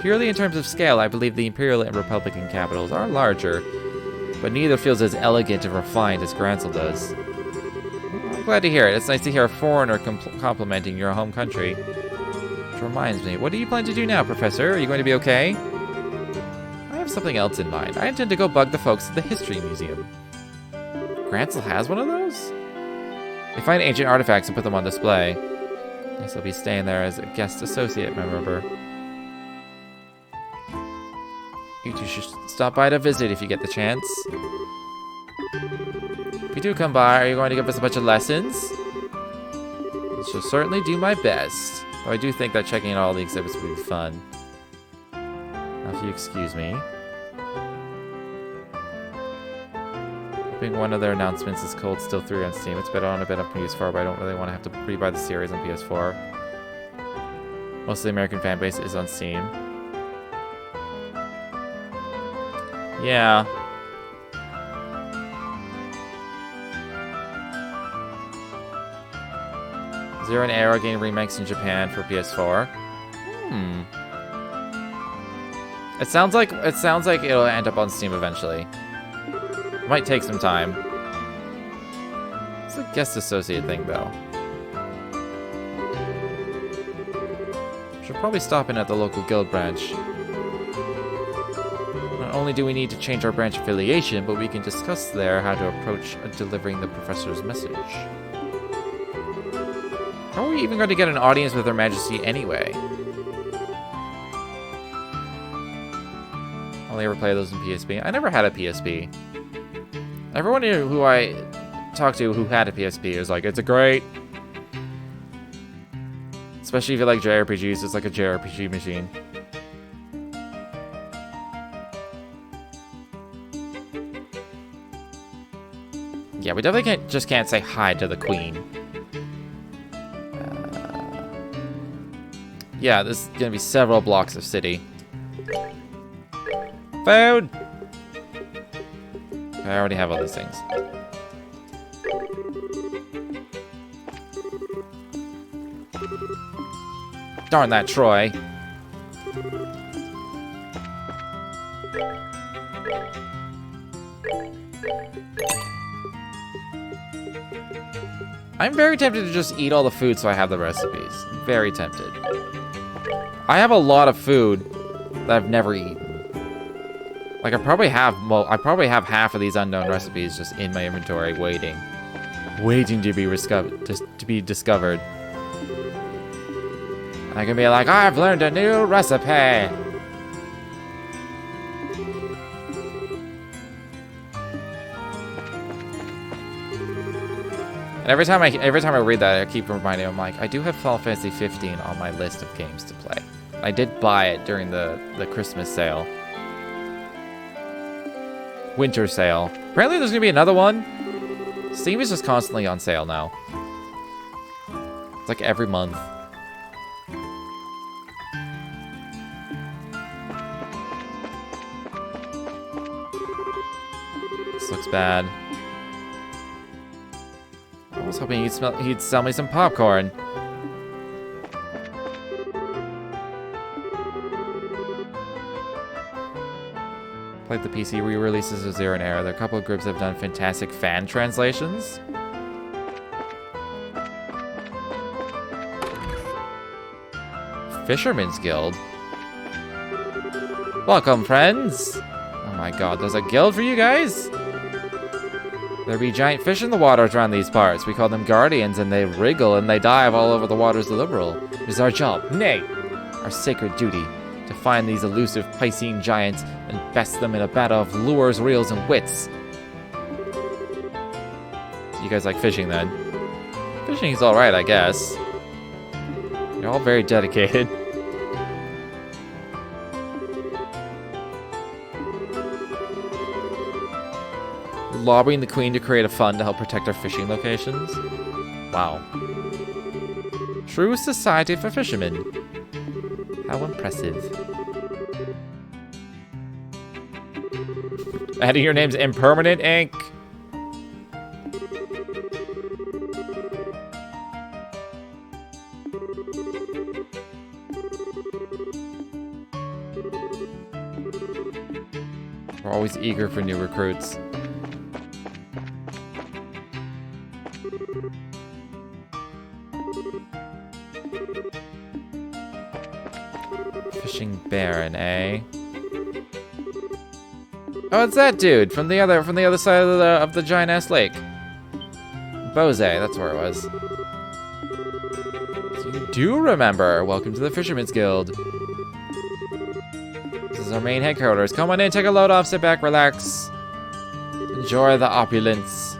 Purely in terms of scale, I believe the Imperial and Republican capitals are larger, but neither feels as elegant and refined as Gransel does. I'm glad to hear it. It's nice to hear a foreigner complimenting your home country. Which reminds me, what do you plan to do now, Professor? Are you going to be okay? I have something else in mind. I intend to go bug the folks at the History Museum. Gransel has one of those? They find ancient artifacts and put them on display. Guess I'll be staying there as a guest associate member. You two should stop by to visit if you get the chance. If you do come by, are you going to give us a bunch of lessons? I shall certainly do my best. Though I do think that checking out all the exhibits would be fun. Now, if you excuse me. Hoping one of their announcements is Cold Steel 3 on Steam. It's better on a bit on PS4, but I don't really want to have to pre-buy the series on PS4. Most of the American fan base is on Steam. Yeah. Zero and Arrow getting remakes in Japan for PS4. It sounds like it'll end up on Steam eventually. Might take some time. It's a guest associate thing, though. Should probably stop in at the local guild branch. Not only do we need to change our branch affiliation, but we can discuss there how to approach delivering the professor's message. How are we even going to get an audience with Her Majesty anyway? Only ever play those in PSP. I never had a PSP. Everyone who I talked to who had a PSP is like, it's a great... Especially if you like JRPGs, it's like a JRPG machine. Yeah, we definitely just can't say hi to the Queen. Yeah, there's gonna be several blocks of city. Food! I already have all these things. Darn that, Troy. I'm very tempted to just eat all the food so I have the recipes. Very tempted. I have a lot of food that I've never eaten. Like, I probably have half of these unknown recipes just in my inventory, waiting to be discovered. And I can be like, I've learned a new recipe. And every time I read that, I keep reminding him, like, I do have Final Fantasy 15 on my list of games to play. I did buy it during the Christmas sale. Winter sale. Apparently there's gonna be another one. Steam is just constantly on sale now. It's like every month. This looks bad. I was hoping he'd sell me some popcorn. Like the PC re-releases of Zero and Arrow, there are a couple of groups that have done fantastic fan translations. Fisherman's Guild? Welcome, friends! Oh my god, there's a guild for you guys? There be giant fish in the waters around these parts. We call them guardians, and they wriggle and they dive all over the waters liberal. It is our job, nay, our sacred duty, to find these elusive Piscine giants and best them in a battle of lures, reels, and wits. You guys like fishing, then? Fishing is alright, I guess. You're all very dedicated. Lobbying the queen to create a fund to help protect our fishing locations. Wow. True Society for Fishermen. How impressive. Adding your names in permanent ink. We're always eager for new recruits. Fishing Baron, eh? Oh, it's that dude from the other side of the giant ass lake. Bose, that's where it was. So you do remember. Welcome to the Fisherman's Guild. This is our main headquarters. Come on in, take a load off, sit back, relax. Enjoy the opulence.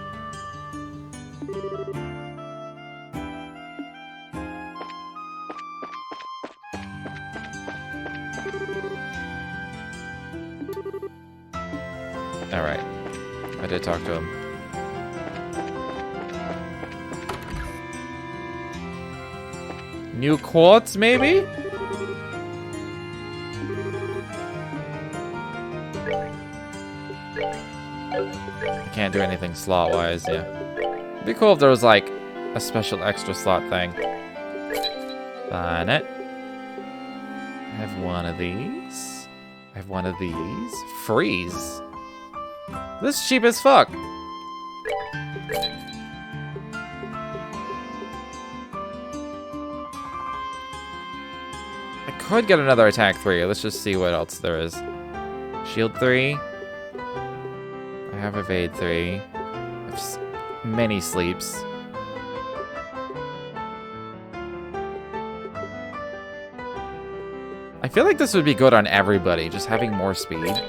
Alright. I did talk to him. New quartz, maybe? I can't do anything slot-wise, yeah. It'd be cool if there was, like, a special extra slot thing. Fine it. I have one of these. I have one of these. Freeze. This is cheap as fuck. I could get another attack 3. Let's just see what else there is. Shield 3. I have evade 3. I have many sleeps. I feel like this would be good on everybody, just having more speed.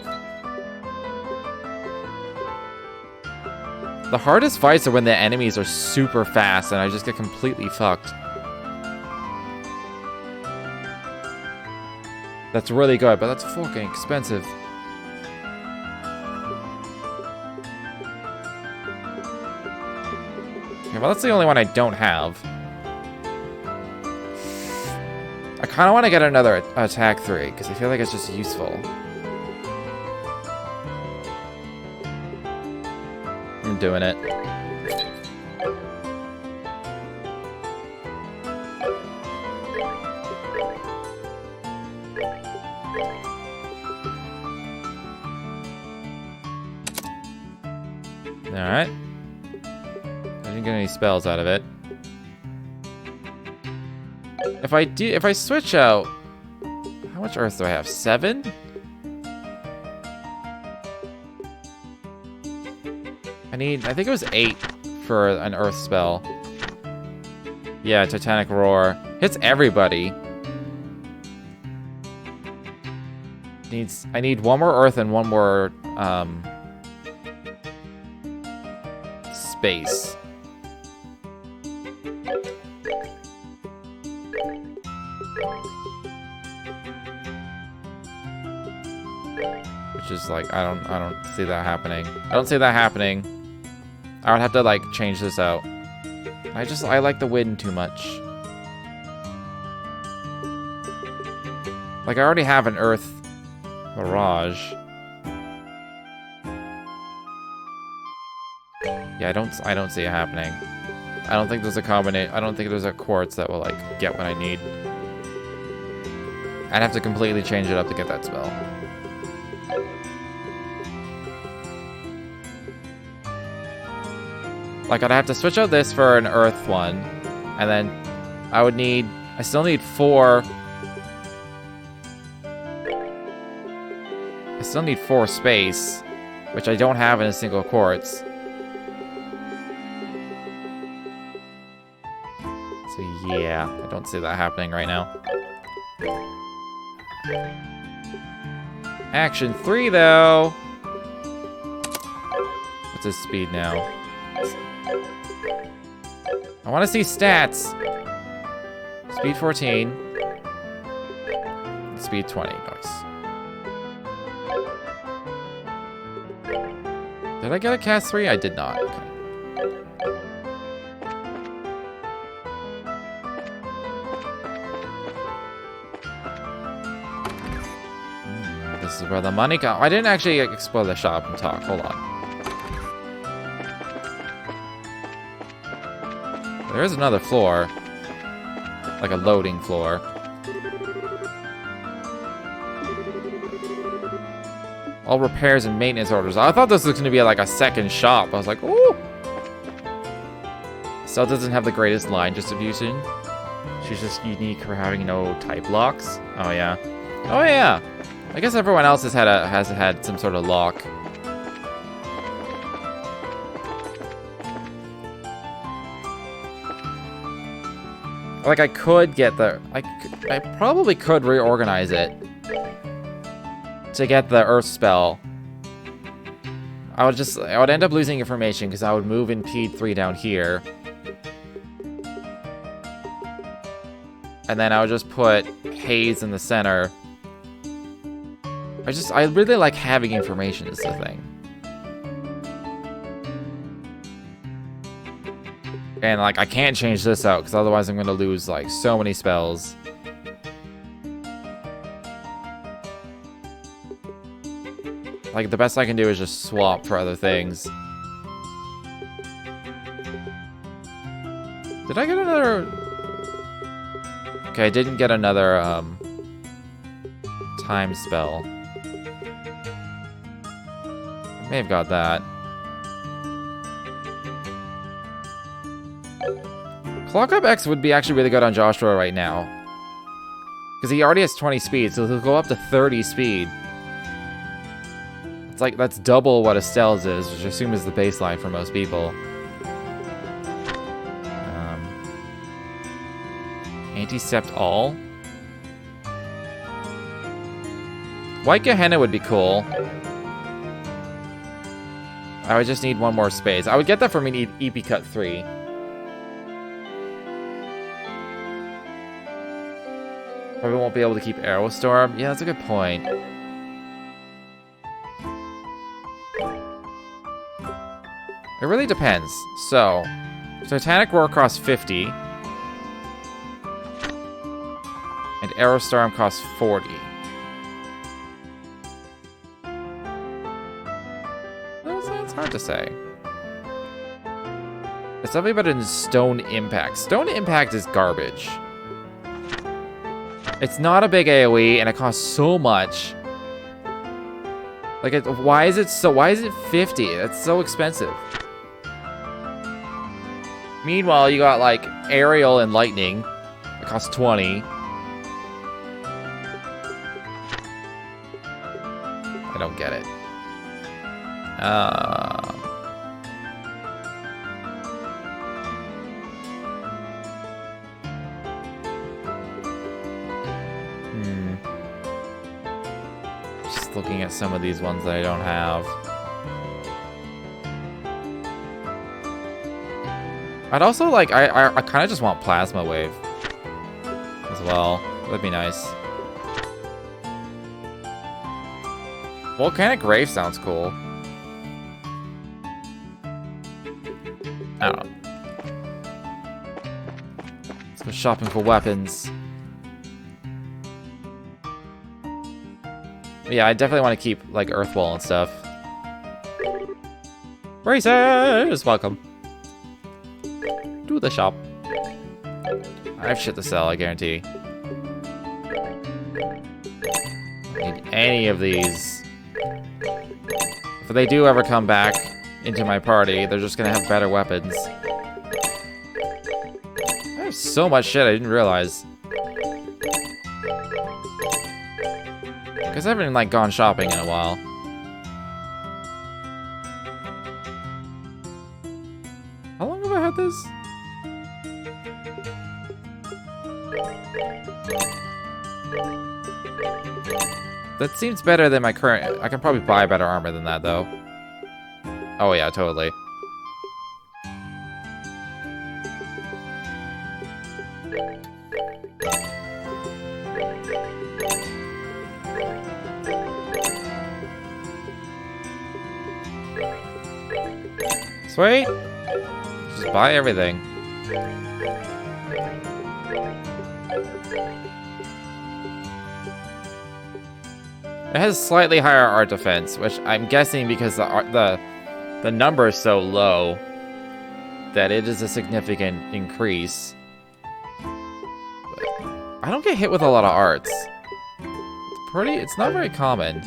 The hardest fights are when the enemies are super fast and I just get completely fucked. That's really good, but that's fucking expensive. Okay, well that's the only one I don't have. I kind of want to get another attack 3, because I feel like it's just useful. I'm doing it. Alright. I didn't get any spells out of it. If I switch out... How much earth do I have? 7? I think it was 8 for an earth spell. Yeah, Titanic Roar. Hits everybody. I need one more earth and one more, space. Which is like, I don't see that happening. I don't see that happening. I would have to, like, change this out. I like the wind too much. Like, I already have an earth mirage. Yeah, I don't see it happening. I don't think there's a combination. I don't think there's a quartz that will, like, get what I need. I'd have to completely change it up to get that spell. Like, I'd have to switch out this for an earth one, and then I still need 4. I still need 4 space, which I don't have in a single quartz. So yeah, I don't see that happening right now. Action 3 though! What's his speed now? I want to see stats. Speed 14. Speed 20. Nice. Did I get a cast 3? I did not. Okay. This is where the money comes. I didn't actually explore the shop and talk. Hold on. There is another floor. Like a loading floor. All repairs and maintenance orders. I thought this was going to be like a second shop. I was like, ooh. Cell doesn't have the greatest line distribution. She's just unique for having no type locks. Oh yeah. Oh yeah. I guess everyone else has had some sort of lock. Like I could get the I probably could reorganize it to get the Earth spell. I would end up losing information because I would move in P3 down here. And then I would just put Haze in the center. I really like having information is the thing. And like I can't change this out because otherwise I'm gonna lose like so many spells. Like the best I can do is just swap for other things. Did I get another? Okay, I didn't get another time spell. May have got that. Clock Up X would be actually really good on Joshua right now. Because he already has 20 speed, so he'll go up to 30 speed. It's like, that's double what Estelle's is, which I assume is the baseline for most people. Anti-Sept All? White Gehenna would be cool. I would just need one more space. I would get that from an EP Cut 3. Probably won't be able to keep Aerostorm. Yeah, that's a good point. It really depends. So, Titanic Roar costs 50. And Aerostorm costs 40. It's hard to say. It's definitely better than Stone Impact. Stone Impact is garbage. It's not a big AoE, and it costs so much. Like, why is it 50? That's so expensive. Meanwhile, you got, like, Aerial and Lightning. It costs 20. I don't get it. Just looking at some of these ones that I don't have. I'd also like, I kind of just want Plasma Wave as well. That'd be nice. Volcanic Grave sounds cool. I don't know. Let's go shopping for weapons. But yeah, I definitely want to keep, like, Earthwall and stuff. Racers! Welcome. To the shop. I have shit to sell, I guarantee. Don't need any of these. If they do ever come back into my party, they're just gonna have better weapons. I have so much shit I didn't realize. Because I haven't, like, gone shopping in a while. How long have I had this? That seems better than my current... I can probably buy better armor than that, though. Oh, yeah, totally. Sweet. Just buy everything. It has slightly higher art defense, which I'm guessing because the number is so low that it is a significant increase. But I don't get hit with a lot of arts. It's not very common.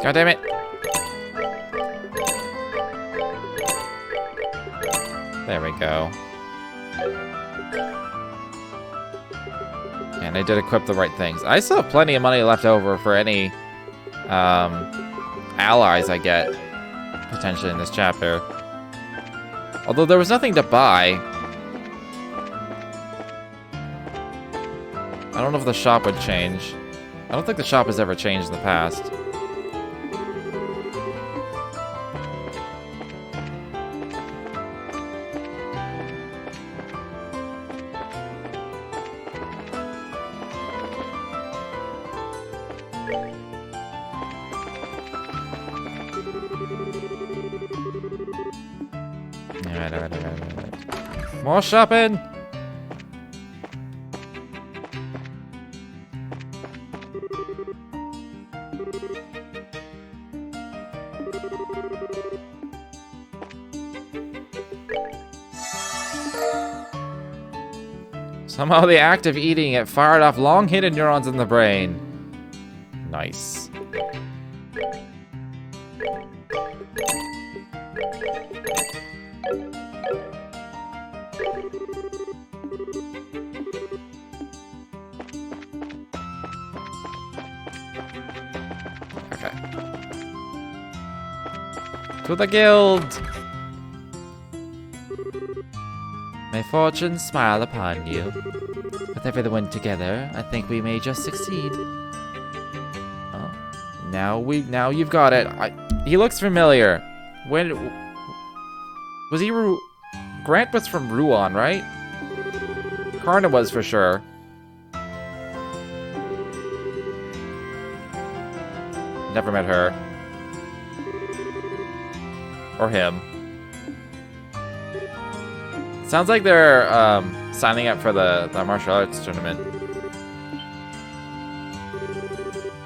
God damn it. There we go. And I did equip the right things. I still have plenty of money left over for any allies I get potentially in this chapter. Although there was nothing to buy. I don't know if the shop would change. I don't think the shop has ever changed in the past. Alright. More shopping! Somehow the act of eating it fired off long-hidden neurons in the brain. Nice. Okay. To the guild! May fortune smile upon you. With everyone together, I think we may just succeed. Oh, now you've got it. He looks familiar. When was he? Grant was from Ruan, right? Karna was for sure. Never met her or him. Sounds like they're signing up for the martial arts tournament.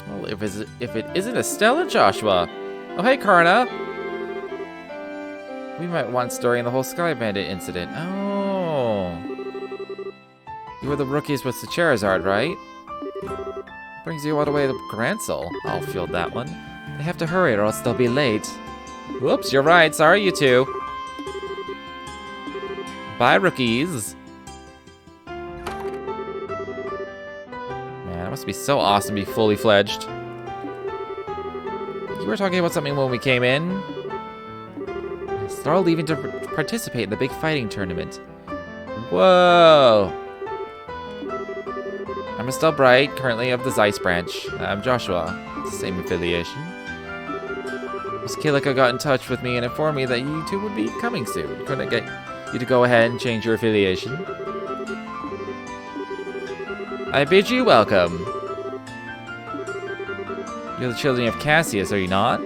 Well, if it isn't Estelle and Joshua. Oh, hey, Karna. We met once during the whole Sky Bandit incident. Oh. You were the rookies with the Charizard, right? Brings you all the way to Grancel. I'll field that one. They have to hurry or else they'll be late. Whoops, you're right. Sorry, you two. Bye, rookies. Man, it must be so awesome to be fully fledged. You were talking about something when we came in. They're all leaving to participate in the big fighting tournament. Whoa. I'm Estelle Bright, currently of the Zeiss branch. I'm Joshua. Same affiliation. Miss Kilika got in touch with me and informed me that you two would be coming soon. Couldn't get you to go ahead and change your affiliation. I bid you welcome. You're the children of Cassius, are you not?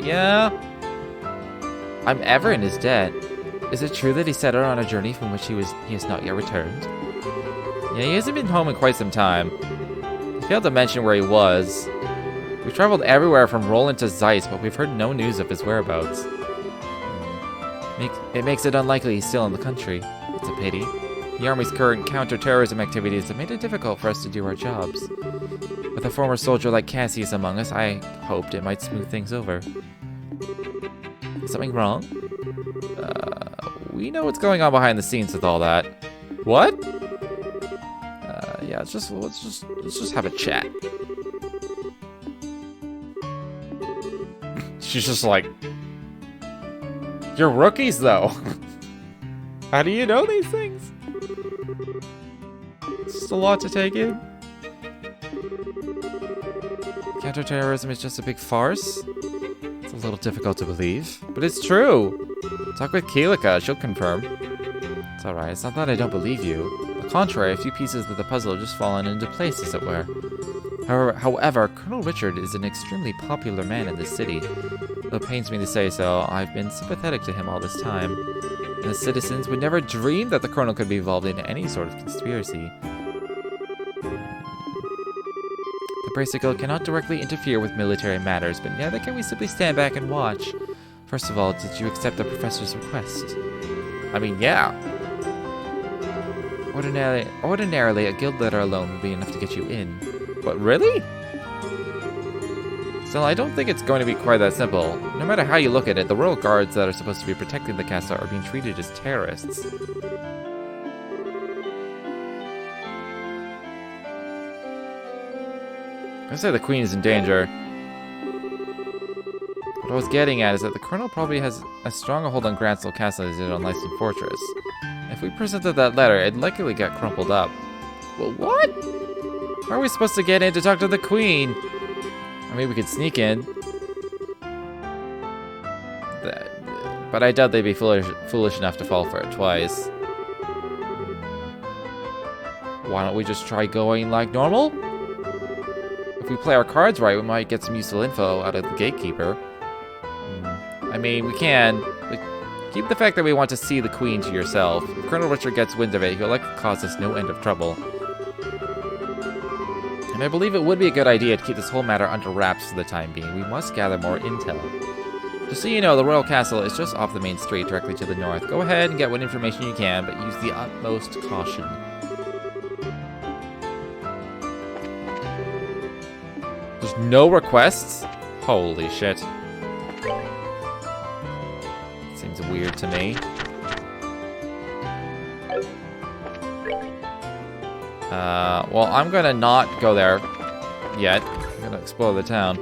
Yeah. I'm ever in his debt. Is it true that he set out on a journey from which he has not yet returned? Yeah, he hasn't been home in quite some time. He failed to mention where he was. We've traveled everywhere from Roland to Zeiss, but we've heard no news of his whereabouts. It makes it unlikely he's still in the country. It's a pity. The Army's current counter-terrorism activities have made it difficult for us to do our jobs. With a former soldier like Cassius among us, I hoped it might smooth things over. Something wrong? We know what's going on behind the scenes with all that. What? Yeah, let's just have a chat. She's just like, you're rookies though. How do you know these things? It's a lot to take in. Counterterrorism is just a big farce? It's a little difficult to believe, but it's true. Talk with Keelika, she'll confirm. It's alright, it's not that I don't believe you. On the contrary, a few pieces of the puzzle have just fallen into place, as it were. However, Colonel Richard is an extremely popular man in this city. Though it pains me to say so, I've been sympathetic to him all this time. And the citizens would never dream that the Colonel could be involved in any sort of conspiracy. The Bracicle cannot directly interfere with military matters, but neither can we simply stand back and watch. First of all, did you accept the Professor's request? I mean, yeah. Ordinarily, a guild letter alone would be enough to get you in. But really? Still, I don't think it's going to be quite that simple. No matter how you look at it, the royal guards that are supposed to be protecting the castle are being treated as terrorists. I say the Queen is in danger. What I was getting at is that the Colonel probably has as strong a hold on Gransel Castle as he did on Lyston Fortress. If we presented that letter, it'd likely get crumpled up. Well, what? How are we supposed to get in to talk to the Queen? I mean, we could sneak in. But I doubt they'd be foolish enough to fall for it twice. Why don't we just try going like normal? If we play our cards right, we might get some useful info out of the gatekeeper. I mean, we can, but keep the fact that we want to see the Queen to yourself. If Colonel Richard gets wind of it, he'll likely cause us no end of trouble. And I believe it would be a good idea to keep this whole matter under wraps for the time being. We must gather more intel. Just so you know, the Royal Castle is just off the main street directly to the north. Go ahead and get what information you can, but use the utmost caution. There's no requests? Holy shit. Seems weird to me. Well, I'm gonna not go there yet. I'm gonna explore the town.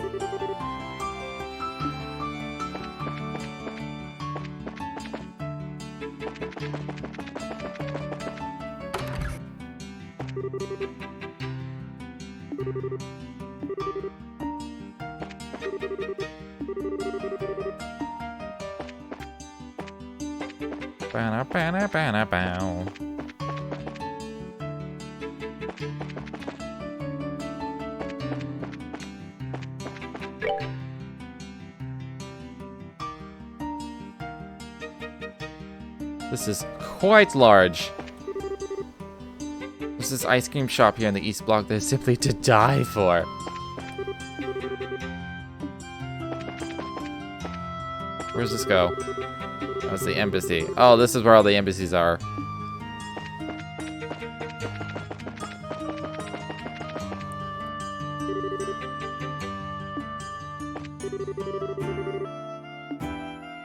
Ba-na-ba-na-ba-na-bow. This is quite large. There's this ice cream shop here in the East Block that is simply to die for. Where does this go? Oh, it's the embassy. Oh, this is where all the embassies are.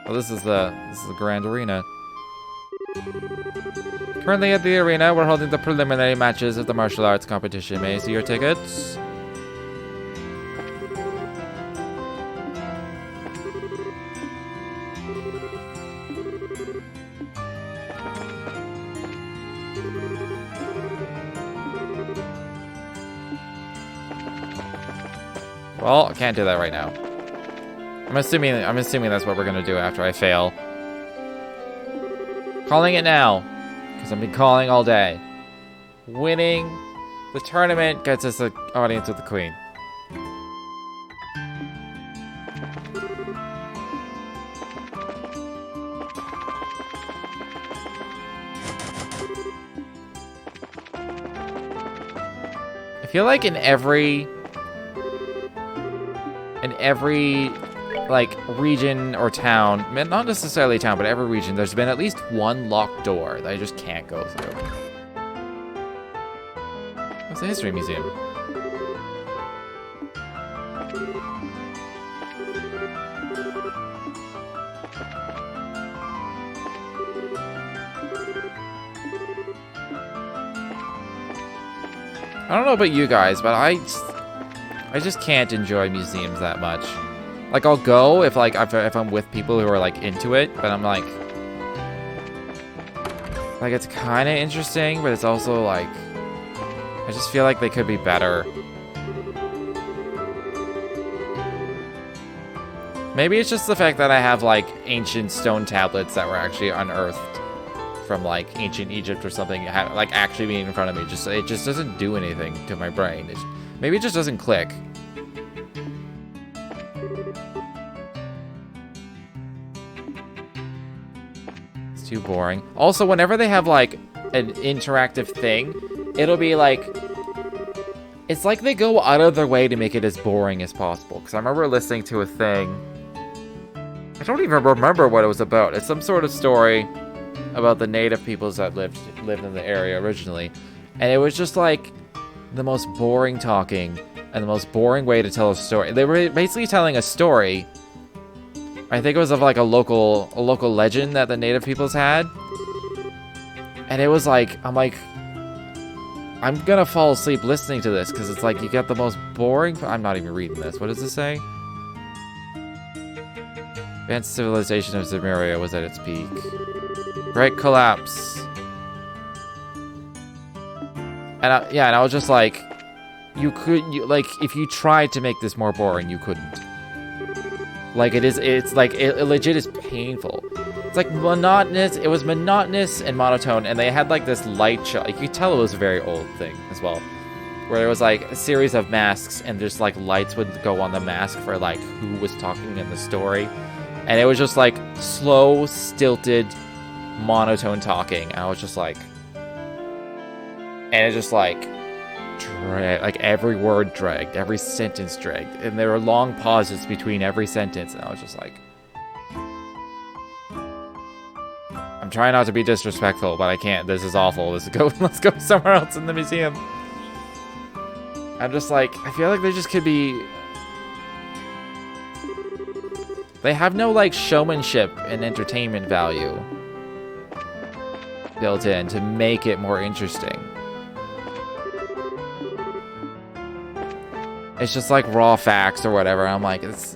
Oh, this is the Grand Arena. Currently at the arena, we're holding the preliminary matches of the martial arts competition. May I see your tickets? Well, I can't do that right now. I'm assuming that's what we're gonna do after I fail. Calling it now, because I've been calling all day. Winning the tournament gets us an audience with the Queen. I feel like in every like region or town, not necessarily town, but every region, there's been at least one locked door that I just can't go through. What's the history museum? I don't know about you guys, but I just can't enjoy museums that much. Like, I'll go if I'm with people who are like into it, but I'm like it's kind of interesting, but it's also like I just feel like they could be better. Maybe it's just the fact that I have, like, ancient stone tablets that were actually unearthed from, like, ancient Egypt or something, like, actually being in front of me. It just doesn't do anything to my brain. Maybe it just doesn't click. It's too boring. Also, whenever they have, like, an interactive thing, it'll be, like... It's like they go out of their way to make it as boring as possible. Because I remember listening to a thing... I don't even remember what it was about. It's some sort of story about the native peoples that lived in the area originally. And it was just like the most boring talking and the most boring way to tell a story. They were basically telling a story. I think it was of like a local legend that the native peoples had. And it was like, I'm gonna fall asleep listening to this because it's like you get the most boring... I'm not even reading this. What does this say? Advanced civilization of Zemuria was at its peak. Great collapse. And I was just like, like, if you tried to make this more boring, you couldn't. Like, it's like, it legit is painful. It's like monotonous, it was monotonous and monotone, and they had like this light show. You could tell it was a very old thing as well. Where there was like a series of masks, and just like lights would go on the mask for like who was talking in the story. And it was just like slow, stilted, monotone talking. And I was just like, and it just like dragged, like every word dragged, every sentence dragged, and there were long pauses between every sentence. And I was just like, I'm trying not to be disrespectful, but I can't. This is awful. Let's go somewhere else in the museum. I'm just like, I feel like they just could be. They have no, like, showmanship and entertainment value built in to make it more interesting. It's just, like, raw facts or whatever. I'm like, it's...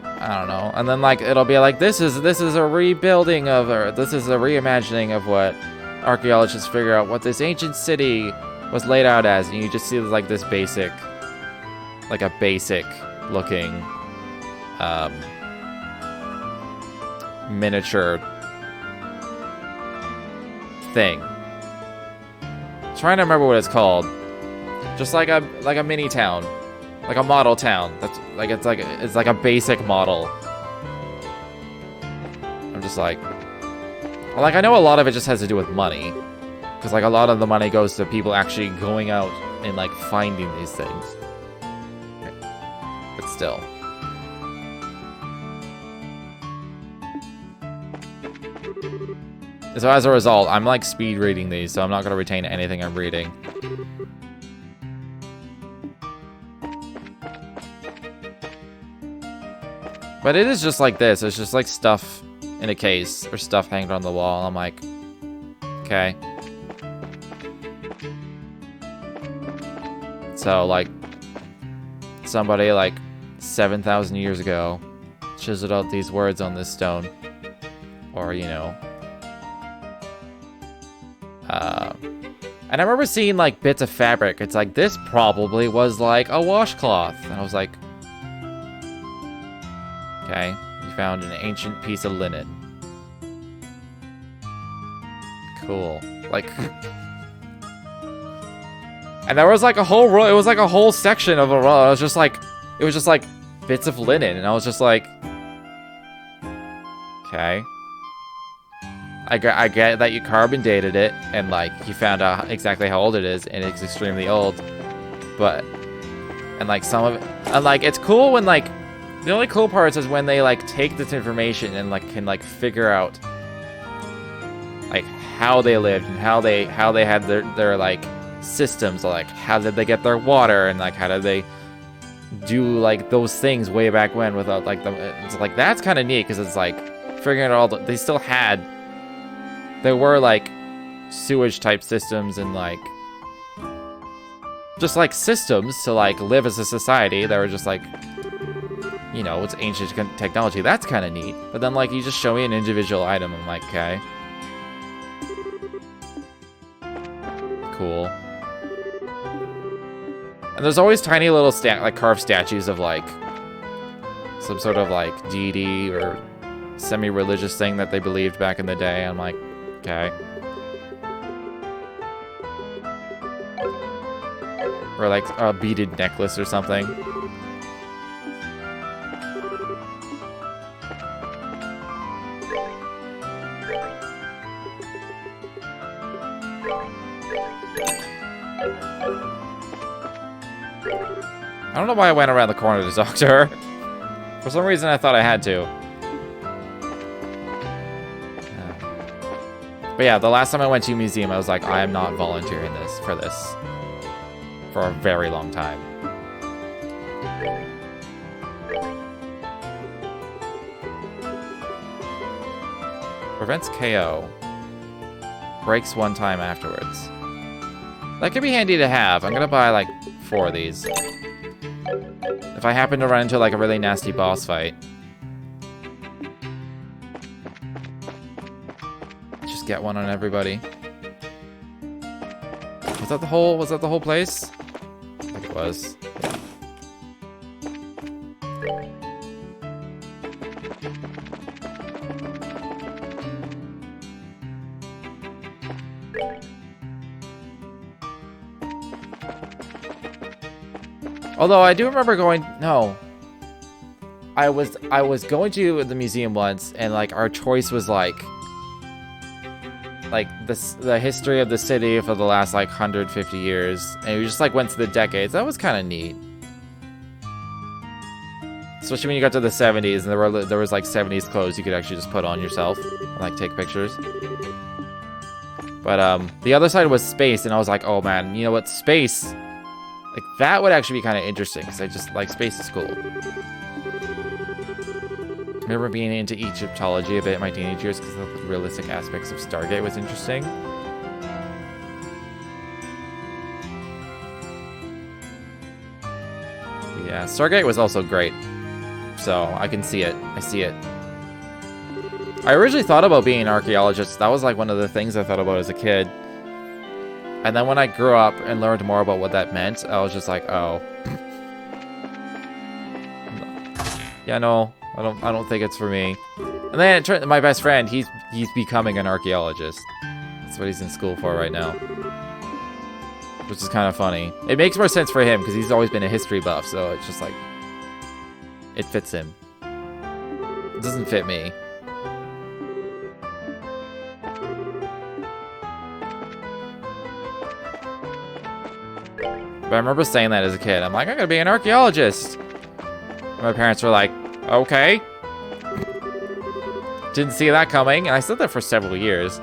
I don't know. And then, like, it'll be like, this is a rebuilding of... Or this is a reimagining of what archaeologists figure out what this ancient city was laid out as. And you just see, like, this basic... Like, a basic... looking miniature thing. Trying to remember what it's called. Just like a mini town, like a model town. That's like it's like a basic model. I'm just like I know a lot of it just has to do with money, because like a lot of the money goes to people actually going out and like finding these things. But still. So as a result, I'm like speed reading these, so I'm not going to retain anything I'm reading. But it is just like this. It's just like stuff in a case or stuff hanging on the wall. I'm like, okay. So like somebody like 7,000 years ago chiseled out these words on this stone, or you know. And I remember seeing like bits of fabric. It's like, this probably was like a washcloth. And I was like, okay, you found an ancient piece of linen. Cool. Like, and there was like a whole row. It was like a whole section of a row. It was just like bits of linen. And I was just like, okay. I get that you carbon dated it, and like you found out exactly how old it is, and it's extremely old. But, and like some of it, and like it's cool when like, the only cool parts is when they like take this information and like can like figure out like how they lived and how they had their like systems, like how did they get their water, and like how did they do like those things way back when without like them. It's like, that's kind of neat, because it's like figuring out all they still had. There were, like, sewage type systems and, like, just, like, systems to, like, live as a society that were just, like, you know, it's ancient technology. That's kind of neat. But then, like, you just show me an individual item. I'm like, okay. cool. And there's always tiny little like carved statues of like some sort of like deity or semi-religious thing that they believed back in the day. I'm like, okay. Or like a beaded necklace or something. I don't know why I went around the corner to talk to her. For some reason, I thought I had to. But yeah, the last time I went to a museum, I was like, I am not volunteering for this for a very long time. Prevents KO. Breaks one time afterwards. That could be handy to have. I'm gonna buy like 4 of these. If I happen to run into like a really nasty boss fight. Just get one on everybody. Was that the whole place? I think it was. Although I do remember going, no. I was going to the museum once, and like our choice was like the history of the city for the last like 150 years, and we just like went to the decades. That was kind of neat, especially when you got to the 70s and there was like 70s clothes you could actually just put on yourself and like take pictures. But the other side was space, and I was like, oh man, you know what, space. Like, that would actually be kind of interesting, because I just, like, space is cool. I remember being into Egyptology a bit in my teenage years, because the realistic aspects of Stargate was interesting. Yeah, Stargate was also great. So, I can see it. I see it. I originally thought about being an archaeologist. That was, like, one of the things I thought about as a kid. And then when I grew up and learned more about what that meant, I was just like, oh. Yeah, no, I don't think it's for me. And then it turned, my best friend, he's becoming an archaeologist. That's what he's in school for right now. Which is kind of funny. It makes more sense for him because he's always been a history buff, so it's just like, it fits him. It doesn't fit me. But I remember saying that as a kid. I'm like, I'm gonna be an archaeologist. And my parents were like, okay. Didn't see that coming, and I said that for several years.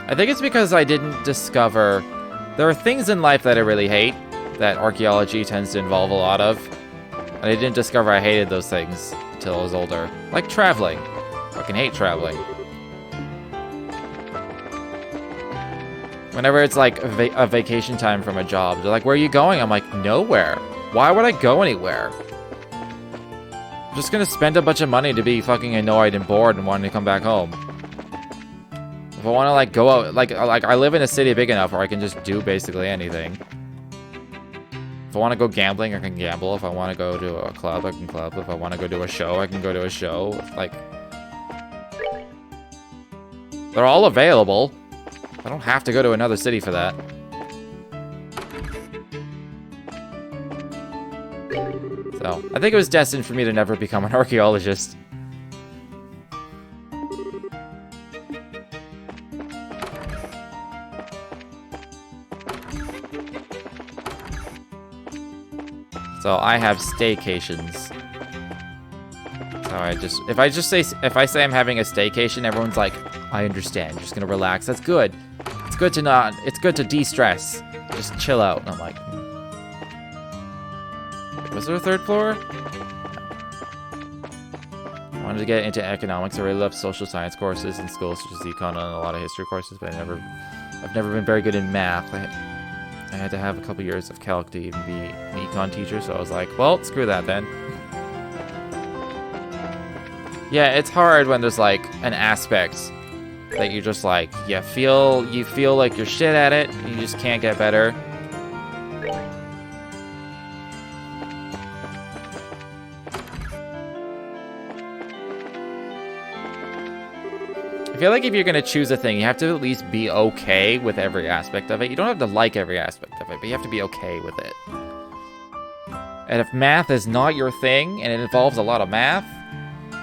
I think it's because I didn't discover... There are things in life that I really hate, that archaeology tends to involve a lot of. And I didn't discover I hated those things until I was older. Like traveling. I fucking hate traveling. Whenever it's like a vacation time from a job, they're like, where are you going? I'm like, nowhere. Why would I go anywhere? I'm just gonna spend a bunch of money to be fucking annoyed and bored and wanting to come back home. If I want to like go out, like I live in a city big enough where I can just do basically anything. If I want to go gambling, I can gamble. If I want to go to a club, I can club. If I want to go to a show, I can go to a show. Like, they're all available. I don't have to go to another city for that. So, I think it was destined for me to never become an archaeologist. So I have staycations. So if I say I'm having a staycation, everyone's like, I understand. You're just gonna relax. That's good. It's good to de-stress. Just chill out. And I'm like, Wait, was there a third floor? I wanted to get into economics. I really love social science courses in school, such as econ and a lot of history courses, but I've never been very good in math. I had to have a couple years of calc to even be an econ teacher, so I was like, well, screw that then. Yeah, it's hard when there's like an aspect that you just like, you feel like you're shit at it, and you just can't get better. I feel like if you're gonna choose a thing, you have to at least be okay with every aspect of it. You don't have to like every aspect of it, but you have to be okay with it. And if math is not your thing, and it involves a lot of math,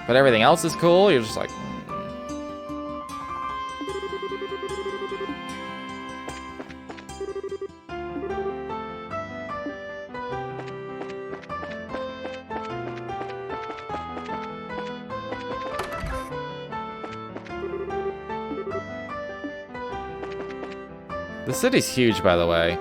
but everything else is cool, you're just like... The city's huge, by the way.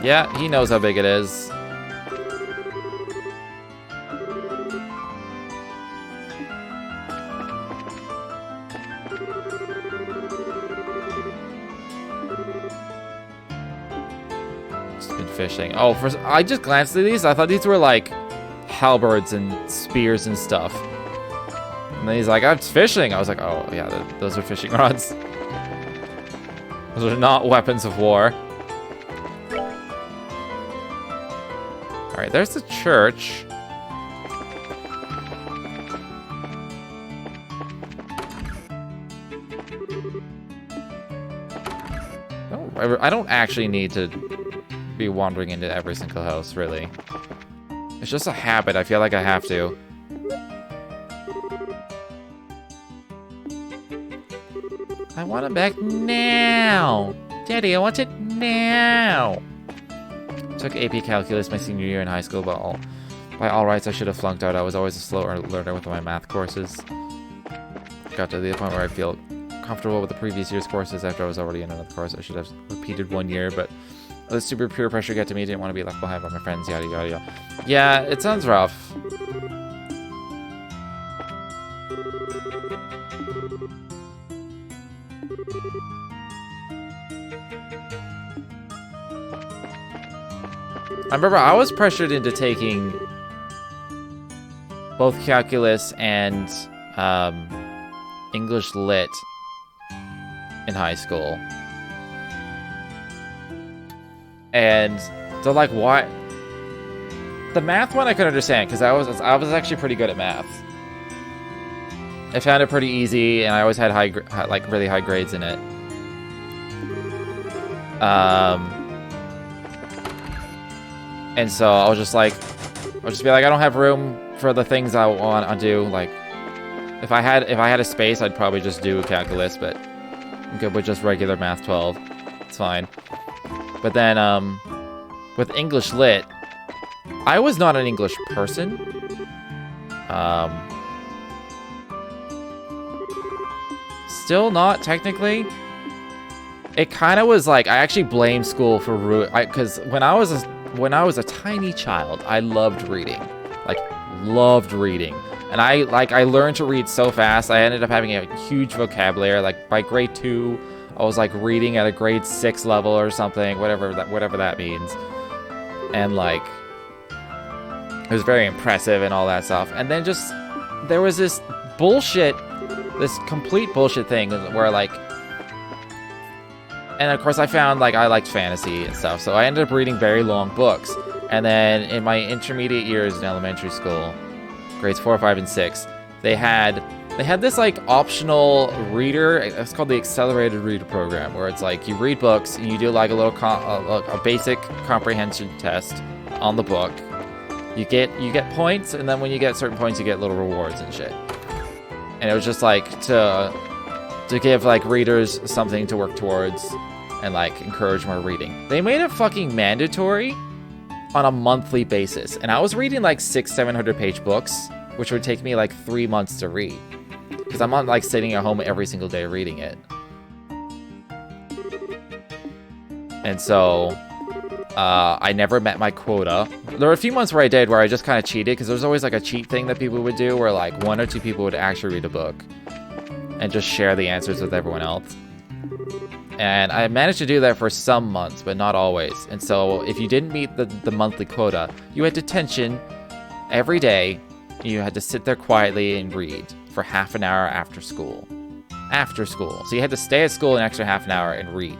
Yeah, he knows how big it is. Just been fishing. Oh, I just glanced at these. I thought these were like halberds and spears and stuff. And then he's like, I'm fishing. I was like, oh, yeah, those are fishing rods. Those are not weapons of war. Alright, there's the church. I don't actually need to be wandering into every single house, really. It's just a habit. I feel like I have to. I want it back now. Daddy, I want it now. Took AP Calculus my senior year in high school, but by all rights, I should have flunked out. I was always a slow learner with my math courses. Got to the point where I feel comfortable with the previous year's courses after I was already in another course. I should have repeated 1 year, but the super peer pressure got to me. Didn't want to be left behind by my friends, yada, yada, yada. Yeah, it sounds rough. I remember I was pressured into taking both calculus and English lit in high school. And they're like, why? The math one I could understand, because I was actually pretty good at math. I found it pretty easy, and I always had like really high grades in it. And so I was just like, I'll just be like, I don't have room for the things I want to do. Like, if I had a space, I'd probably just do calculus, but I'm good with just regular math 12. It's fine. But then, with English lit, I was not an English person. Still not, technically. It kind of was like, I actually blame school for because when I was a tiny child, I loved reading. Like, loved reading. And I learned to read so fast, I ended up having a huge vocabulary. Like, by grade 2, I was like reading at a grade 6 level or something, whatever that means. And like, it was very impressive and all that stuff. And then just, there was this complete bullshit thing where like, and of course I found like I liked fantasy and stuff, so I ended up reading very long books. And then in my intermediate years in elementary school, grades 4, 5, and 6, they had this like optional reader. It's called the accelerated reader program, where it's like you read books and you do like a little a basic comprehension test on the book. You get points, and then when you get certain points, you get little rewards and shit. And it was just like to give like readers something to work towards and like encourage more reading. They made it fucking mandatory on a monthly basis, and I was reading like 600-700 page books, which would take me like 3 months to read, because I'm not like sitting at home every single day reading it. And so I never met my quota. There were a few months where I did, where I just kind of cheated, because there's always like a cheat thing that people would do, where like 1 or 2 people would actually read a book and just share the answers with everyone else. And I managed to do that for some months, but not always. And so if you didn't meet the monthly quota, you had detention every day. You had to sit there quietly and read for half an hour after school. After school. So you had to stay at school an extra half an hour and read.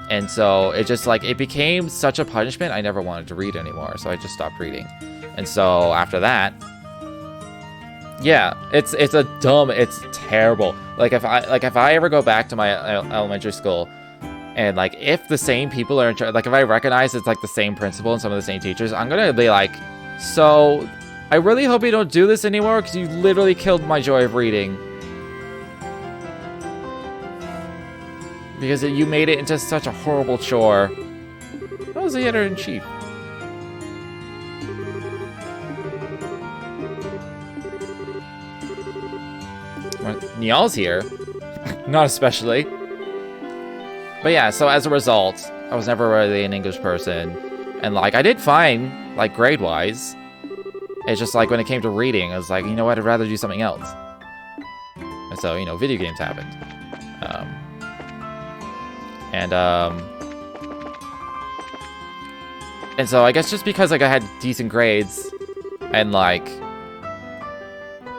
And so it just like, it became such a punishment, I never wanted to read anymore. So I just stopped reading. And so after that, yeah, it's terrible. Like if I ever go back to my elementary school, and like if the same people are in charge, like if I recognize it's like the same principal and some of the same teachers, I'm gonna be like, so I really hope you don't do this anymore, because you literally killed my joy of reading. Because you made it into such a horrible chore. That was the editor-in-chief. Niall's here. Not especially. But yeah, so as a result, I was never really an English person. And like, I did fine, like grade-wise. It's just like when it came to reading, I was like, you know what, I'd rather do something else. And so, you know, video games happened. And so I guess just because like I had decent grades and like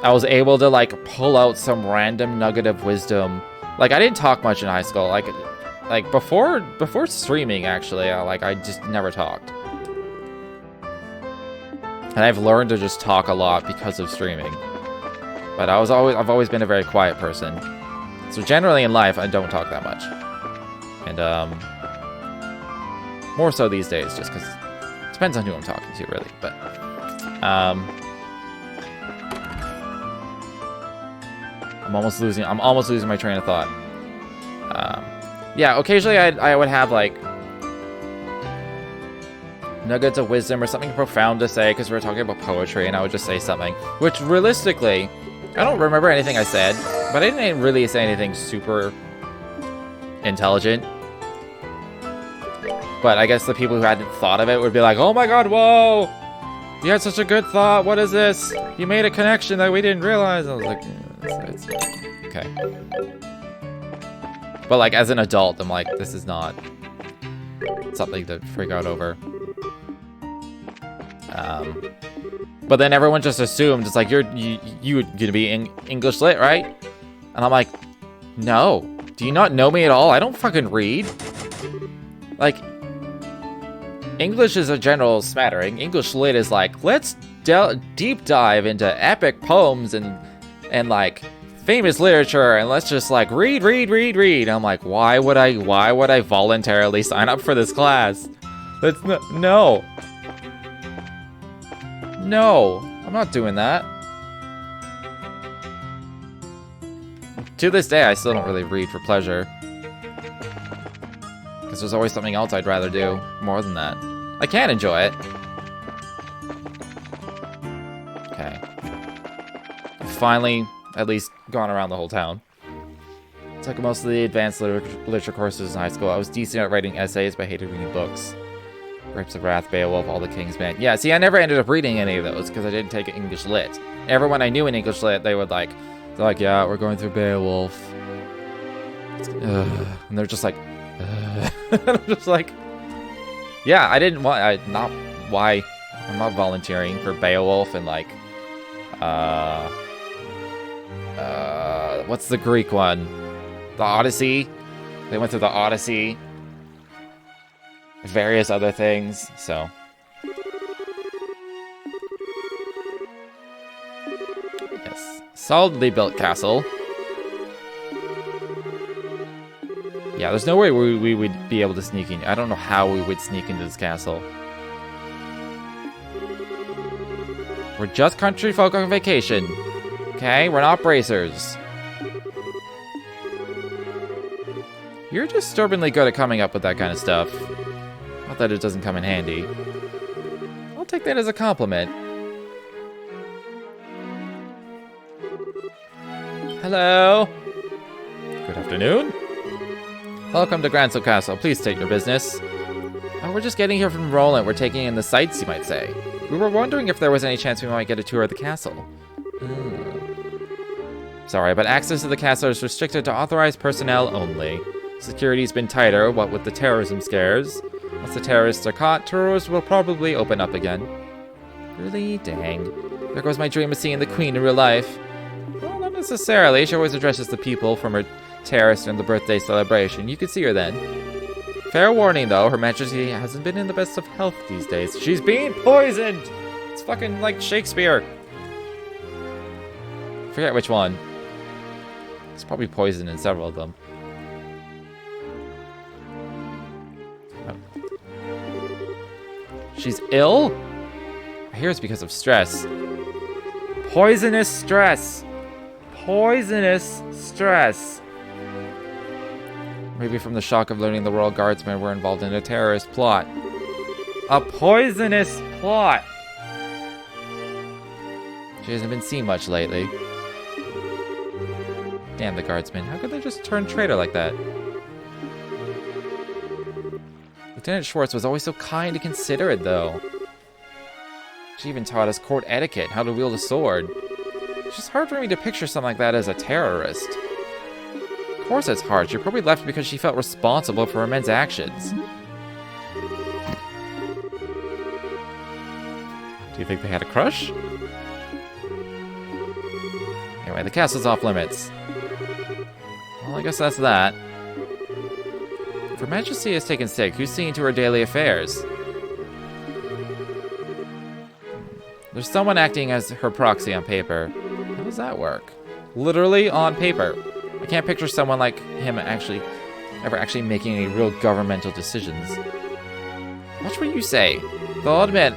I was able to like pull out some random nugget of wisdom. Like I didn't talk much in high school. Like before streaming actually, I just never talked. And I've learned to just talk a lot because of streaming. But I've always been a very quiet person. So generally in life I don't talk that much. And more so these days, just because it depends on who I'm talking to, really. But I'm almost losing my train of thought. Yeah, occasionally I would have like nuggets of wisdom or something profound to say, because we were talking about poetry, and I would just say something, which realistically, I don't remember anything I said, but I didn't really say anything super intelligent. But I guess the people who hadn't thought of it would be like, oh my god, whoa! You had such a good thought, what is this? You made a connection that we didn't realize. I was like, it's okay. But like, as an adult, I'm like, this is not something to freak out over. But then everyone just assumed, it's like, you gonna be English lit, right? And I'm like, no. Do you not know me at all? I don't fucking read. Like, English is a general smattering. English lit is like, let's deep dive into epic poems and like famous literature, and let's just like read. I'm like, why would I voluntarily sign up for this class? That's no, I'm not doing that. To this day, I still don't really read for pleasure. Because there's always something else I'd rather do more than that. I can enjoy it. Okay. I've finally, at least, gone around the whole town. Took most of the advanced literature courses in high school. I was decent at writing essays, but I hated reading books. Grapes of Wrath, Beowulf, All the King's Men. Yeah, see, I never ended up reading any of those because I didn't take English lit. Everyone I knew in English lit, they're like, yeah, we're going through Beowulf. And they're just like, I'm just like, yeah, I didn't want, I'm not volunteering for Beowulf and like, what's the Greek one? The Odyssey? They went through the Odyssey. Various other things, so. Yes. Solidly built castle. Yeah, there's no way we would be able to sneak in. I don't know how we would sneak into this castle. We're just country folk on vacation. Okay? We're not bracers. You're disturbingly good at coming up with that kind of stuff. Not that it doesn't come in handy. I'll take that as a compliment. Hello? Good afternoon? Welcome to Gransel Castle. Please state your business. Oh, we're just getting here from Roland. We're taking in the sights, you might say. We were wondering if there was any chance we might get a tour of the castle. Sorry, but access to the castle is restricted to authorized personnel only. Security's been tighter, what with the terrorism scares. Once the terrorists are caught, tours will probably open up again. Really? Dang. There goes my dream of seeing the Queen in real life. Well, not necessarily. She always addresses the people from her terrace during the birthday celebration. You could see her then. Fair warning, though. Her Majesty hasn't been in the best of health these days. She's being poisoned! It's fucking like Shakespeare. Forget which one. It's probably poison in several of them. Oh. She's ill? I hear it's because of stress. Poisonous stress. Poisonous stress. Maybe from the shock of learning the Royal Guardsmen were involved in a terrorist plot. A poisonous plot! She hasn't been seen much lately. Damn the Guardsmen. How could they just turn traitor like that? Lieutenant Schwartz was always so kind and considerate, though. She even taught us court etiquette, how to wield a sword. It's just hard for me to picture something like that as a terrorist. Of course it's hard. She probably left because she felt responsible for her men's actions. Do you think they had a crush? Anyway, the castle's off limits. Well, I guess that's that. If Her Majesty has taken sick, who's seeing to her daily affairs? There's someone acting as her proxy on paper. How does that work? Literally on paper. I can't picture someone like him ever actually making any real governmental decisions. Watch what you say. Though I'll admit,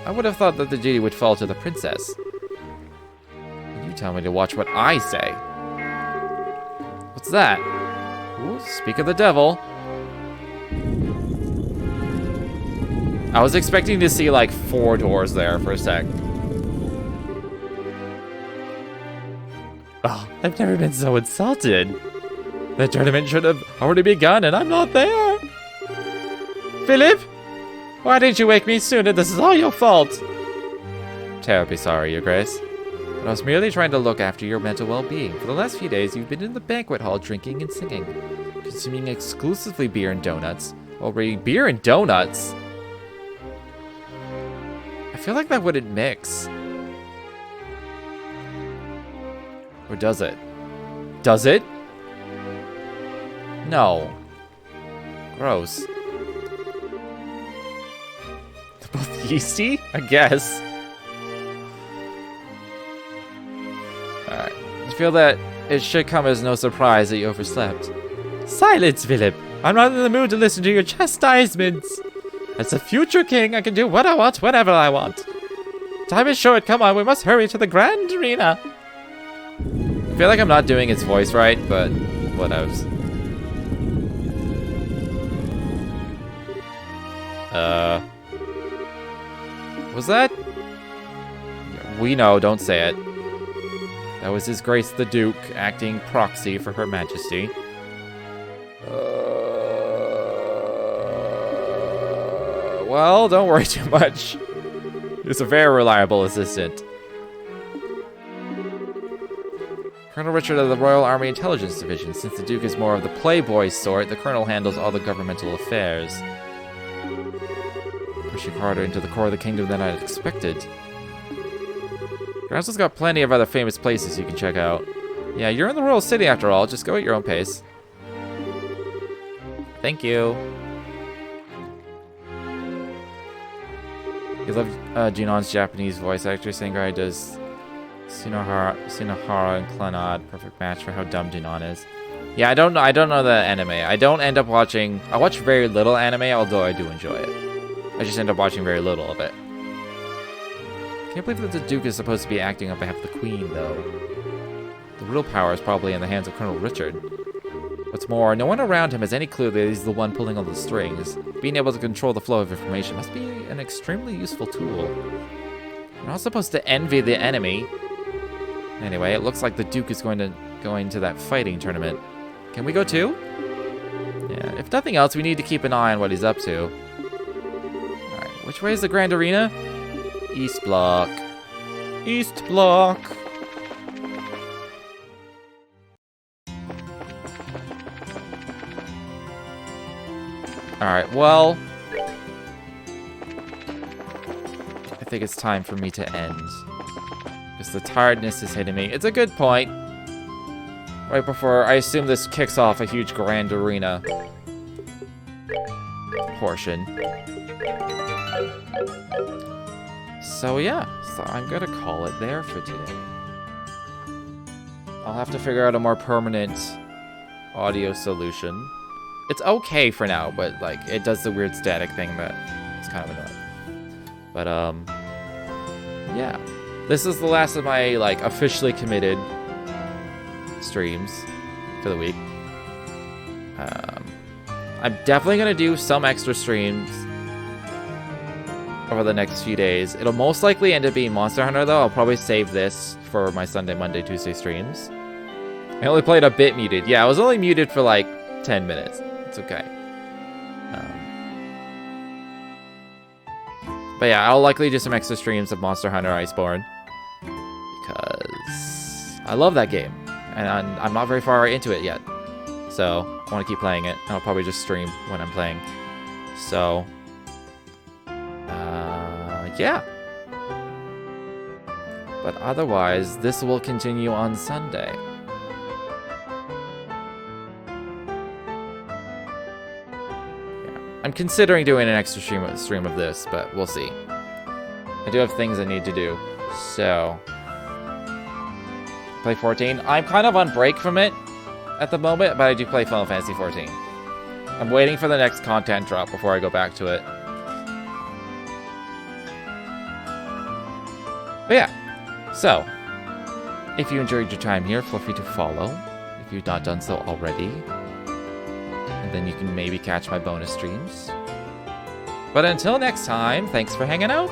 I would have thought that the duty would fall to the princess. You tell me to watch what I say. What's that? Ooh, speak of the devil. I was expecting to see like 4 doors there for a sec. Oh, I've never been so insulted. The tournament should have already begun and I'm not there. Philip? Why didn't you wake me sooner? This is all your fault. Terribly sorry, Your Grace. But I was merely trying to look after your mental well-being. For the last few days, you've been in the banquet hall drinking and singing, consuming exclusively beer and donuts. While reading beer and donuts? I feel like that wouldn't mix. Or does it? Does it? No. Gross. They're both yeasty? I guess. Alright. I feel that it should come as no surprise that you overslept. Silence, Philip! I'm not in the mood to listen to your chastisements! As a future king, I can do what I want, whenever I want. Time is short, come on, we must hurry to the grand arena! I feel like I'm not doing his voice right, but whatevs. Was that? We know, don't say it. That was His Grace the Duke acting proxy for Her Majesty. Well, don't worry too much. He's a very reliable assistant. Colonel Richard of the Royal Army Intelligence Division. Since the Duke is more of the playboy sort, the Colonel handles all the governmental affairs. Pushing harder into the core of the kingdom than I'd expected. Gransell's got plenty of other famous places you can check out. Yeah, you're in the Royal City after all, just go at your own pace. Thank you. You love Junon's Japanese voice actor. Sangai does Shinohara and Clannad. Perfect match for how dumb Junon is. Yeah, I don't know the anime. I don't end up watching. I watch very little anime, although I do enjoy it. I just end up watching very little of it. Can't believe that the Duke is supposed to be acting on behalf of the Queen, though. The real power is probably in the hands of Colonel Richard. What's more, no one around him has any clue that he's the one pulling all the strings. Being able to control the flow of information must be an extremely useful tool. You're not supposed to envy the enemy. Anyway, it looks like the Duke is going to that fighting tournament. Can we go too? nothing else, we need to keep an eye on what he's up to. Alright, which way is the Grand Arena? East Block. East Block. Alright, well, I think it's time for me to end. Because the tiredness is hitting me. It's a good point. Right before, I assume this kicks off a huge Grand Arena portion. So yeah, so I'm gonna call it there for today. I'll have to figure out a more permanent audio solution. It's okay for now, but like it does the weird static thing that it's kind of annoying. But yeah, this is the last of my like officially committed streams for the week. I'm definitely gonna do some extra streams over the next few days. It'll most likely end up being Monster Hunter though. I'll probably save this for my Sunday, Monday, Tuesday streams. I only played a bit muted. Yeah, I was only muted for like 10 minutes. It's okay. But yeah, I'll likely do some extra streams of Monster Hunter Iceborne because I love that game and I'm not very far into it yet. So I want to keep playing it. And I'll probably just stream when I'm playing. So yeah. But otherwise, this will continue on Sunday. Yeah. I'm considering doing an extra stream of this, but we'll see. I do have things I need to do. So play 14. I'm kind of on break from it at the moment, but I do play Final Fantasy 14. I'm waiting for the next content drop before I go back to it. But yeah, so if you enjoyed your time here, feel free to follow if you've not done so already. And then you can maybe catch my bonus streams. But until next time, thanks for hanging out.